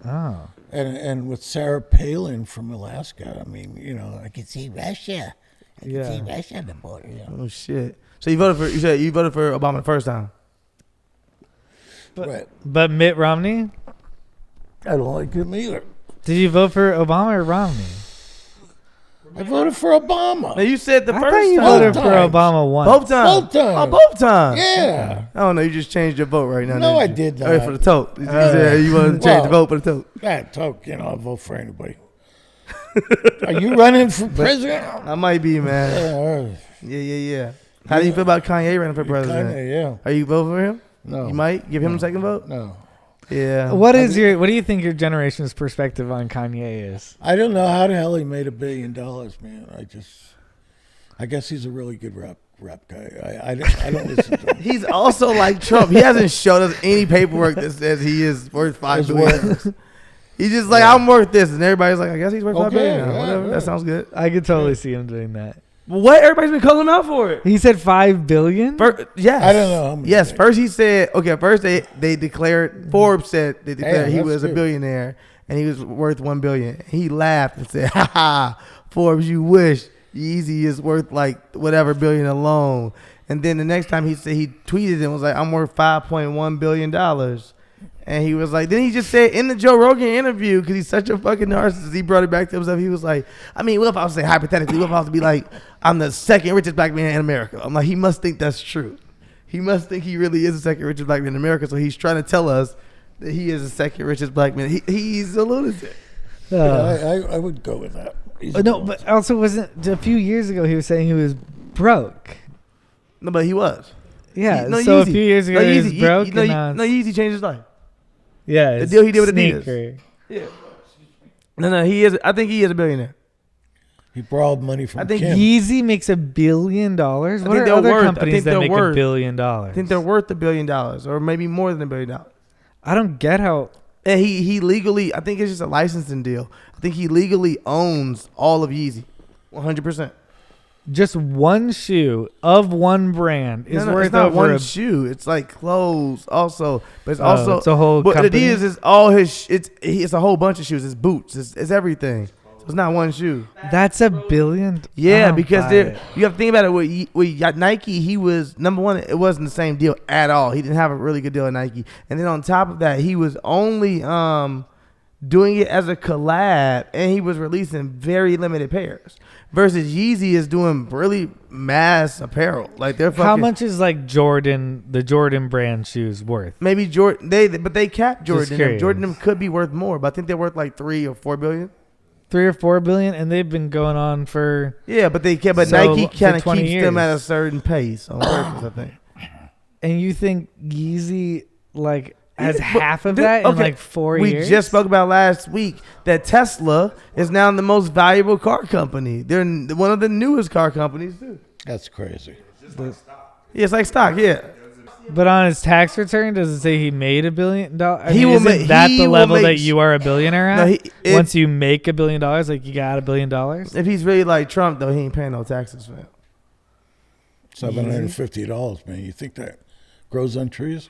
Oh. And with Sarah Palin from Alaska, I mean, I could see Russia. I could see Russia on the border. Oh shit! So you said you voted for Obama the first time. But Mitt Romney? I don't like him either. Did you vote for Obama or Romney? I voted for Obama. Now you said the I first thought you time. voted Both for times. Obama once. Both times. Both times. Oh, both times. Yeah. I don't know. You just changed your vote right now. No, didn't I you? did Oh, not. for the tote. You said you wanted to change the Well, vote for the tote. That toke, I'll vote for anybody. Are you running for president? I might be, man. Yeah. How do you feel about Kanye running for president? Kinda, yeah. Are you voting for him? No. You might give him a second vote. No. Yeah. What do you think your generation's perspective on Kanye is? I don't know how the hell he made $1 billion, man. I guess he's a really good rap guy. I don't listen to him. He's also like Trump. He hasn't showed us any paperwork that says he is worth $5 billion. He's just like, I'm worth this, and everybody's like, I guess he's worth $5 billion. yeah, Whatever. yeah. That sounds good. I could totally see him doing that. What? Everybody's been calling him out for it. He said $5 billion. Yes. I don't know how many Yes. they- First he said, okay. First they declared, Forbes said they declared he that's was a good. billionaire and he was worth $1 billion. He laughed and said, "Ha ha, Forbes, you wish. Yeezy is worth like whatever billion alone." And then the next time he tweeted and was like, "I'm worth $5.1 billion." And he was like, then he just said in the Joe Rogan interview, because he's such a fucking narcissist, he brought it back to himself. He was like, I mean, what if I was to say hypothetically, what if I was to be like, I'm the second richest black man in America? I'm like, he must think that's true. He must think he really is the second richest black man in America. So he's trying to tell us that he is the second richest black man. He's a lunatic. I would go with that. No, but also wasn't a few years ago he was saying he was broke. No, but he was. Yeah, No, so a Yeezy. few years ago No, he was Yeezy. broke. No, and now it's- Yeezy changed his life. yeah, the it's deal he did with Adidas. sneaker. Yeah. No, he is. I think he is a billionaire. He borrowed money from I think Kim. Yeezy makes $1 billion. What think are they're other worth- I companies think that they're make worth- $1 billion? I think they're worth $1 billion, or maybe more than $1 billion. I don't get how. And he legally, I think it's just a licensing deal. I think he legally owns all of Yeezy, 100%. Just one shoe of one brand is No, worth it's not over one a shoe. It's like clothes also, but it's Oh, also it's a whole But company? Adidas is all his. It's a whole bunch of shoes. It's boots. It's everything. So it's not one shoe. That's $1 billion. I Yeah, don't because buy there it. you have to think about it. With Nike, he was number one. It wasn't the same deal at all. He didn't have a really good deal at Nike. And then on top of that, he was only doing it as a collab, and he was releasing very limited pairs. Versus Yeezy is doing really mass apparel. Like they're fucking. How much is like the Jordan brand shoes worth? Maybe Jordan. They capped Just Jordan. curious. Jordan could be worth more, but I think they're worth like 3 or 4 billion. 3 or 4 billion, and they've been going on for. Yeah, but they can. But So, Nike for kind of 20 keeps them years. at a certain pace on purpose. I think. And you think Yeezy like has Yeah, but half of dude, that in okay, like 4 We years? just spoke about last week that Tesla is now the most valuable car company. They're one of the newest car companies too. That's crazy. Yeah, it's like stock. Yeah, But on his tax return, does it say he made $1 billion? He will isn't make- that he the will level make- that you are a billionaire No, at? if- Once you make $1 billion, like you got $1 billion. if he's really like Trump though, he ain't paying no taxes for it. $750, man. You think that grows on trees?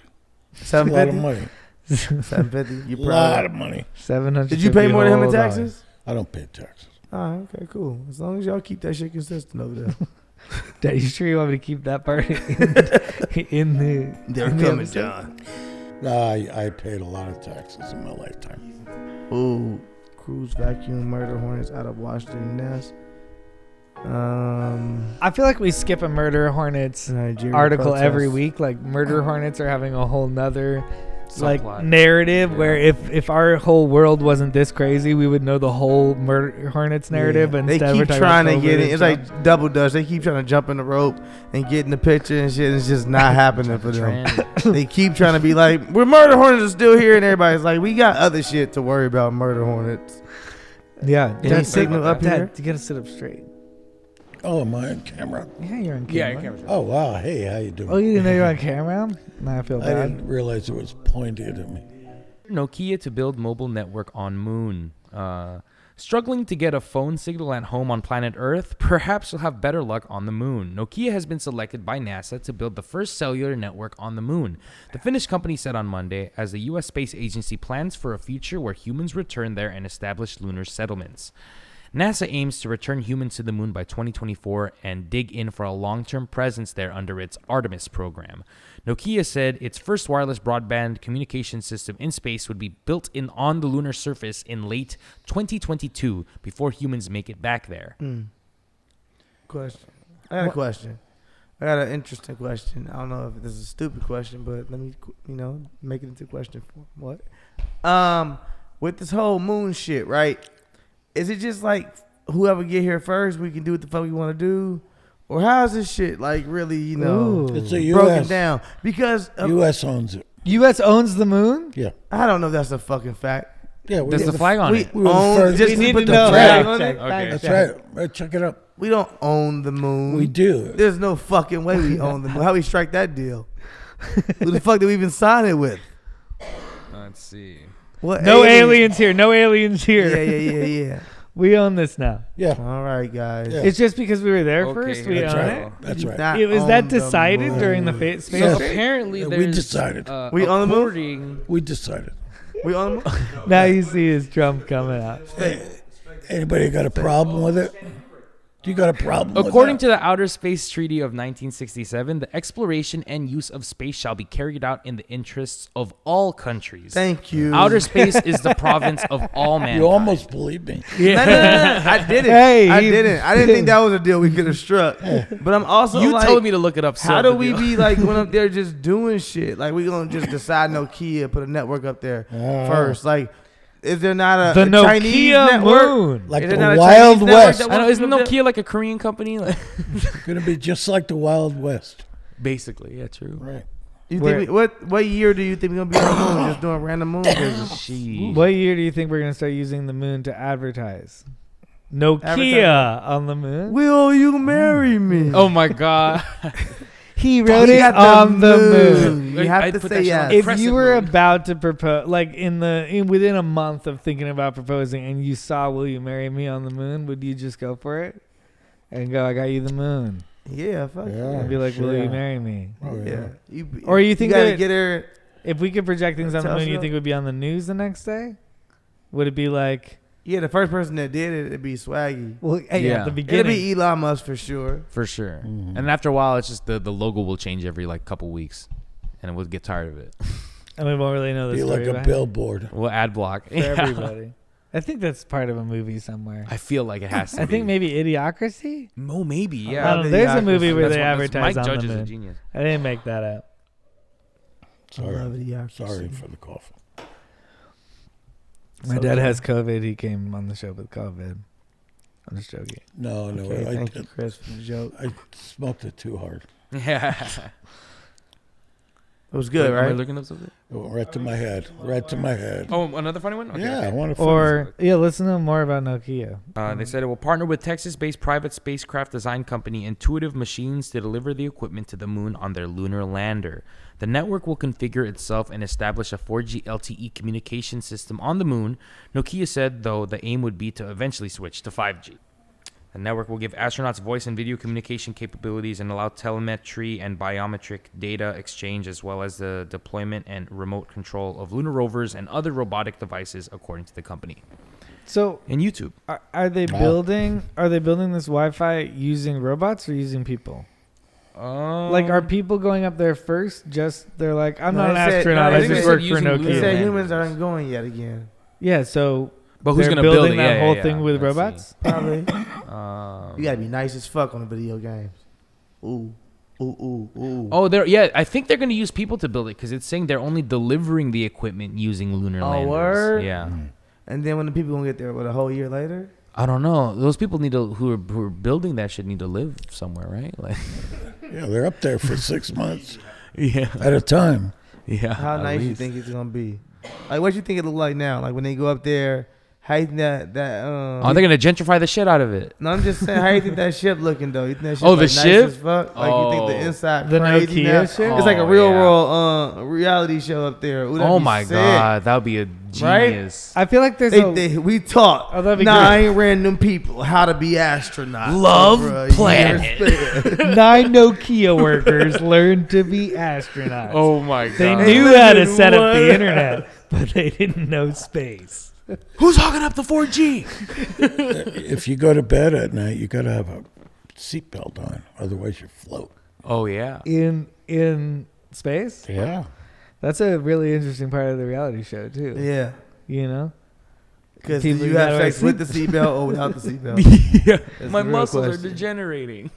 That's a lot of 750. money. 750. You A lot proud? of money. 700. Did you pay more than him in taxes? I don't pay taxes. Oh, okay, cool. As long as y'all keep that shit consistent over there. Are you sure you want me to keep that part in the? They're in the coming, episode? John. Nah, I paid a lot of taxes in my lifetime. Ooh, cruise vacuum murder hornets out of Washington nest. I feel like we skip a murder hornets Nigeria article every protests. week. Like murder hornets are having a whole nother like Subplot. narrative where if our whole world wasn't this crazy, we would know the whole murder hornets narrative. Yeah. But They instead we're keep talking trying to about get COVID it. It's and stuff. like double dutch. They keep trying to jump in the rope and get in the picture and shit. It's just not happening for them. Trend. They keep trying to be like, we're murder hornets are still here, and everybody's like, we got other shit to worry about. Murder hornets. yeah. Any Dad, signal up Dad, here? you gotta sit up straight. Oh, am I on camera? Yeah, you're on camera. Yeah, your camera's Oh, wow. Hey, how you doing? Oh, you didn't know you're on camera? Nah, I feel I bad. didn't realize it was pointed at me. Nokia to build mobile network on moon. Struggling to get a phone signal at home on planet Earth? Perhaps you'll have better luck on the moon. Nokia has been selected by NASA to build the first cellular network on the moon. The Finnish company said on Monday, as the U.S. Space Agency plans for a future where humans return there and establish lunar settlements. NASA aims to return humans to the moon by 2024 and dig in for a long-term presence there under its Artemis program. Nokia said its first wireless broadband communication system in space would be built in on the lunar surface in late 2022 before humans make it back there. Question. I got a question. I got an interesting question. I don't know if this is a stupid question, but let me, make it into a question. What? With this whole moon shit, right? Is it just like whoever get here first, we can do what the fuck we want to do? Or how is this shit like really, Ooh. It's a broken U.S. down? Because U.S. owns it. U.S. owns the moon? Yeah. I don't know if that's a fucking fact. Yeah. There's the flag on it. we were the own first- just We to need put to the know. flag Fact on check, it. Okay. That's fact right. Right. Check it up. We don't own the moon. We do. There's no fucking way we own the moon. How we strike that deal? Who the fuck did we even sign it with? Let's see. What No aliens here. No aliens here. Yeah. We own this now. Yeah. All right, guys. Yeah. It's just because we were there Okay, first. We that's own right. it. That's You right. not Was own that the decided moon. during the space So Yes. race? apparently, Yeah, there's we decided. We on the moon? according- We decided. We on the moon? Now you see his Trump coming out. Anybody got a problem with it? You got a problem with According that? to the Outer Space Treaty of 1967, the exploration and use of space shall be carried out in the interests of all countries. Thank you. Outer space is the province of all mankind. You almost believe me. No. I didn't. Hey, I he- didn't. I didn't think that was a deal we could have struck. But I'm also You like, told me to look it up. how so do we the- be like when up there just doing shit? Like we gonna just decide Nokia, put a network up there first? Like, is there not The a Chinese Nokia network? moon. Like Is the there not a Wild Chinese network West. that I know, wants isn't to do Nokia like a Korean company? Like, Gonna be just like the Wild West. basically, yeah, true. Right. You Where- think what year do you think we're gonna be on the moon? Just doing random moon business? Sheesh. What year do you think we're gonna start using the moon to advertise? Nokia Advertise. on the moon. Will you marry me? Oh my god. He wrote it got on the moon. You have I'd to put say that shit on yes. the If crescent you were moon. about to propose, like within a month of thinking about proposing, and you saw "Will you marry me" on the moon, would you just go for it and go, "I got you the moon," Yeah, fuck Yeah. yeah. and be like, "Will you sure. marry me?" Oh, Yeah. yeah. Or you think gotta that- get her? If we could project things on the Tell us moon, you about- think it would be on the news the next day? Would it be like, Yeah, the first person that did it, it'd be Swaggy. well, hey, Yeah. at the It'd beginning? be Elon Musk for sure. For sure. Mhm. And after a while, it's just the logo will change every like couple weeks, and we'll get tired of it. and we won't really know the Be story like a behind it billboard. We'll ad block for Yeah. everybody. I think that's part of a movie somewhere. I feel like it has to. I think maybe Idiocracy. No, maybe I yeah. don't know. There's a movie where That's they what- advertise Mike on Judge the is a moon. genius. I didn't make that up. I love Sorry. Idiocracy. Sorry for the cough. My So dad good. has COVID. He came on the show with COVID. I'm just joking. No, Okay, I, thank you, Chris, for the joke. I smoked it too hard. Yeah. It was good, Am I right? looking up something? It went right to my head. Right to my head. Oh, another funny one. Okay, yeah, okay. I want to. Or listen to more about Nokia. They said it will partner with Texas-based private spacecraft design company Intuitive Machines to deliver the equipment to the moon on their lunar lander. The network will configure itself and establish a 4G LTE communication system on the moon. Nokia said, though, the aim would be to eventually switch to 5G. The network will give astronauts voice and video communication capabilities and allow telemetry and biometric data exchange, as well as the deployment and remote control of lunar rovers and other robotic devices, according to the company. So And YouTube. are they Wow. building? Are they building this Wi-Fi using robots or using people? Like, are people going up there first? Just they're like, I'm No, not an they said- astronaut. no, I they just said work for using They lunar Nokia. said landers. humans aren't going yet again. Yeah. So But who's they're going to build building it? that Yeah, whole yeah, thing yeah. with Let's see. robots? Probably. You gotta be nice as fuck on the video games. Ooh, ooh, ooh, ooh. Oh, I think they're going to use people to build it because it's saying they're only delivering the equipment using lunar Oh, landers. word? Yeah. And then when the people gonna get there, what, a whole year later? I don't know. Those people who are building that shit need to live somewhere, right? Like, Yeah, they're up there for 6 months yeah, at a time. yeah. How at nice you least. think it's gonna be? Like, what you think it look like now? Like when they go up there, how you think that Oh, they're gonna gentrify the shit out of it. No, I'm just saying, how you think that ship looking though? You think that ship Oh, the like, ship? nice as fuck? Like you think the Oh. inside The crazy Nokia now? ship? It's like a Oh, real yeah. world reality show up there. Ooh, that'd Oh be my sick. god, that would be a Right? genius. I feel like there's We taught Oh, that'd be 9 random people how to be astronauts. Love over a planet. year's span. 9 Nokia workers learned to be astronauts. Oh my They god. knew how to listen, set up what? the internet, but they didn't know space. Who's hogging up the 4G? If you go to bed at night, you got to have a seatbelt on, otherwise you float. Oh yeah. In space? Yeah. That's a really interesting part of the reality show too. Yeah. You know? Because People you gotta have wear sex with the seatbelt or without the seatbelt? yeah. That's My the real muscles question. are degenerating.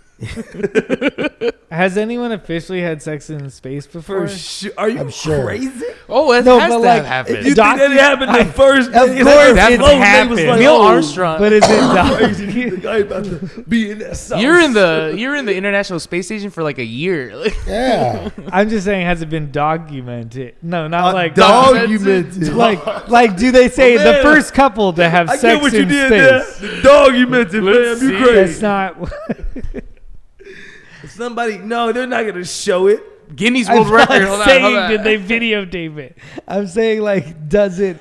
Has anyone officially had sex in space before? For sure. Are you I'm sure. crazy? Oh, it No, has but to like, have happened. You think that happened the first Of day? course That's it's what happened. Neil Armstrong. But is it Crazy. The guy about to be in that sauce. You're in the International Space Station for like a year. Like, Yeah. I'm just saying, has it been documented? No, not like documented. Like, do they say Oh, the man. first couple to have I sex get what you in did space? there. Documented, Let's fam. You see. crazy. That's not. Somebody, no, they're not gonna show it. Guinness I'm World not Record. Hold saying on. did they videotape it. I'm saying like, is it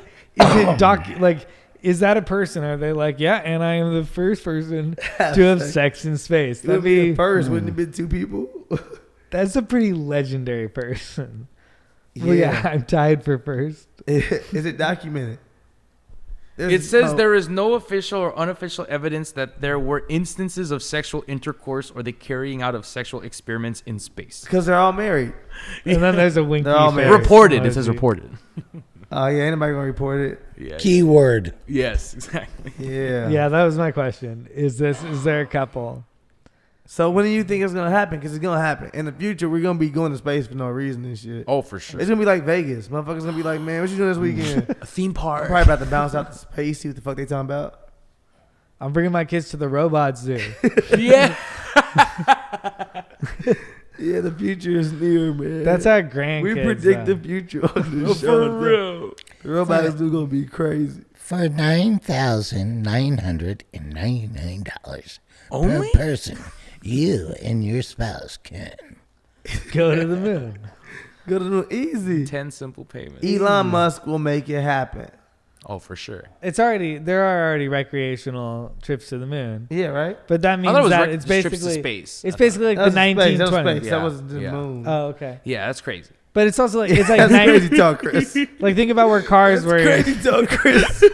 like, is that a person? Are they like, yeah, and I am the first person to have sex in space? It would That'd be be a first, wouldn't it have been two people? that's a pretty legendary person. Well, yeah, I'm tied for first. Is it documented? It says there is no official or unofficial evidence that there were instances of sexual intercourse or the carrying out of sexual experiments in space. because they're all married. And then there's a winky They're all face married. Reported. It emoji. says reported. Oh yeah, ain't nobody gonna report it. Yeah. Keyword. Yes, exactly. Yeah. Yeah, that was my question. Is there a couple? So when do you think it's gonna happen? Because it's gonna happen in the future. We're gonna be going to space for no reason and shit. Oh, for sure. It's gonna be like Vegas. Motherfuckers gonna be like, man, what you doing this weekend? A theme I'm park. probably about to bounce out to space, see what the fuck they talking about. I'm bringing my kids to the robot zoo. Yeah. Yeah, the future is near, man. That's our grandkids. we predict the future on this show. For real. The robots are gonna be crazy. For $9,999 Only? per person, you and your spouse can. Go to the moon. Go to the easy. 10 simple payments. Elon Musk will make it happen. Oh, for sure. There are already recreational trips to the moon, Yeah, right. but that I means thought it was that just it's trips to basically space. it's basically like the That was space. 1920s. Yeah, That was the yeah. moon. Oh, okay. Yeah, that's crazy. But it's also like it's like That's 90 crazy talk, Chris. like think about where cars were. Crazy talk, Chris.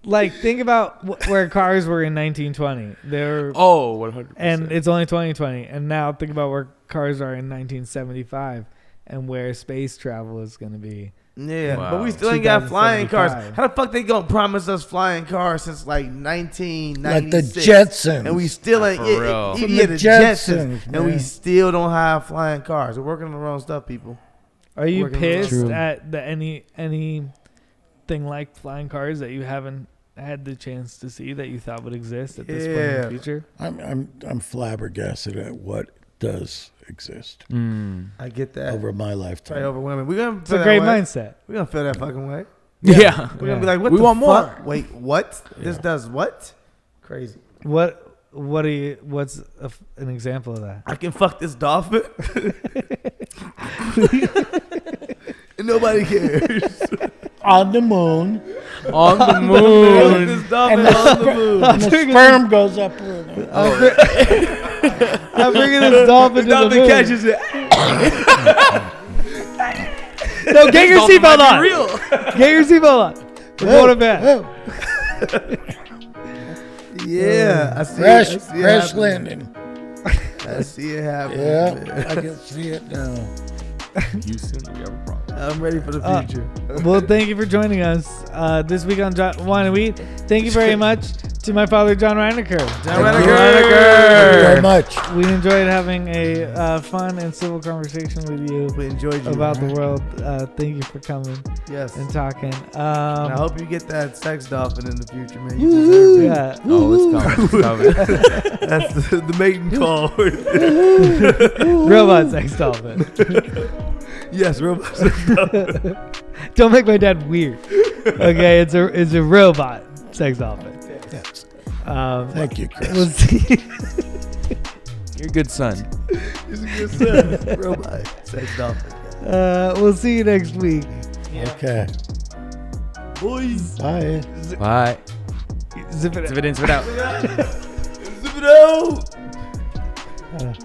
Like think about where cars were in 1920. They're Oh, 100%. and it's only 2020. And now think about where cars are in 1975 and where space travel is going to be. Yeah, Wow. but we still ain't got flying cars. 2075. How the fuck they gonna promise us flying cars since like 1996? Like the Jetsons. And we still ain't. For Yeah, real. yeah, From yeah, the the Jetsons. Jetsons, And we man. still don't have flying cars. We're working on the wrong stuff, people. Are you Working pissed True. at anything like flying cars that you haven't had the chance to see that you thought would exist at this point in Yeah. the future? I'm flabbergasted at what does exist I get that. over my Probably lifetime. over women. We're gonna It's feel a that great way. mindset. We're gonna feel that fucking way. Yeah. We're gonna be like, what We the want more. fuck? Wait, what? This does what? Crazy. What's an example of that? I can fuck this dolphin. And nobody cares. On the moon, On the Fuck moon. this dolphin on the moon. and the sperm goes up. I'm bringing this dolphin to the Dolphin moon. catches it. No, get your Dolphin seatbelt might be on. real. Get your seatbelt on. We're going to bed. Yeah, I see Crash, it. I see it crash happening. landing. I see it happening. Yeah, man. I can see it now. Houston, we have a problem. I'm ready for the future. Well, thank you for joining us this week on Wine and Wheat. Thank you very much to my father, John Reinacher. John Thank you Reinacher. very much. We enjoyed having a fun and civil conversation with you We enjoyed you. about the world. Thank you for coming Yes. and talking. And I hope you get that sex dolphin in the future, man. You deserve it. Yeah. Oh, it's coming. It's coming. That's the maiden call. Robot sex dolphin. Yes, robots. Don't make my dad weird. Okay, it's a robot sex dolphin. Yes. Thank you, Chris. We'll see. You're a good son. He's a good son. Robot sex dolphin. We'll see you next week. Okay. Boys. Bye. Bye. Zip it Zip it in, zip it out. Zip it out. out.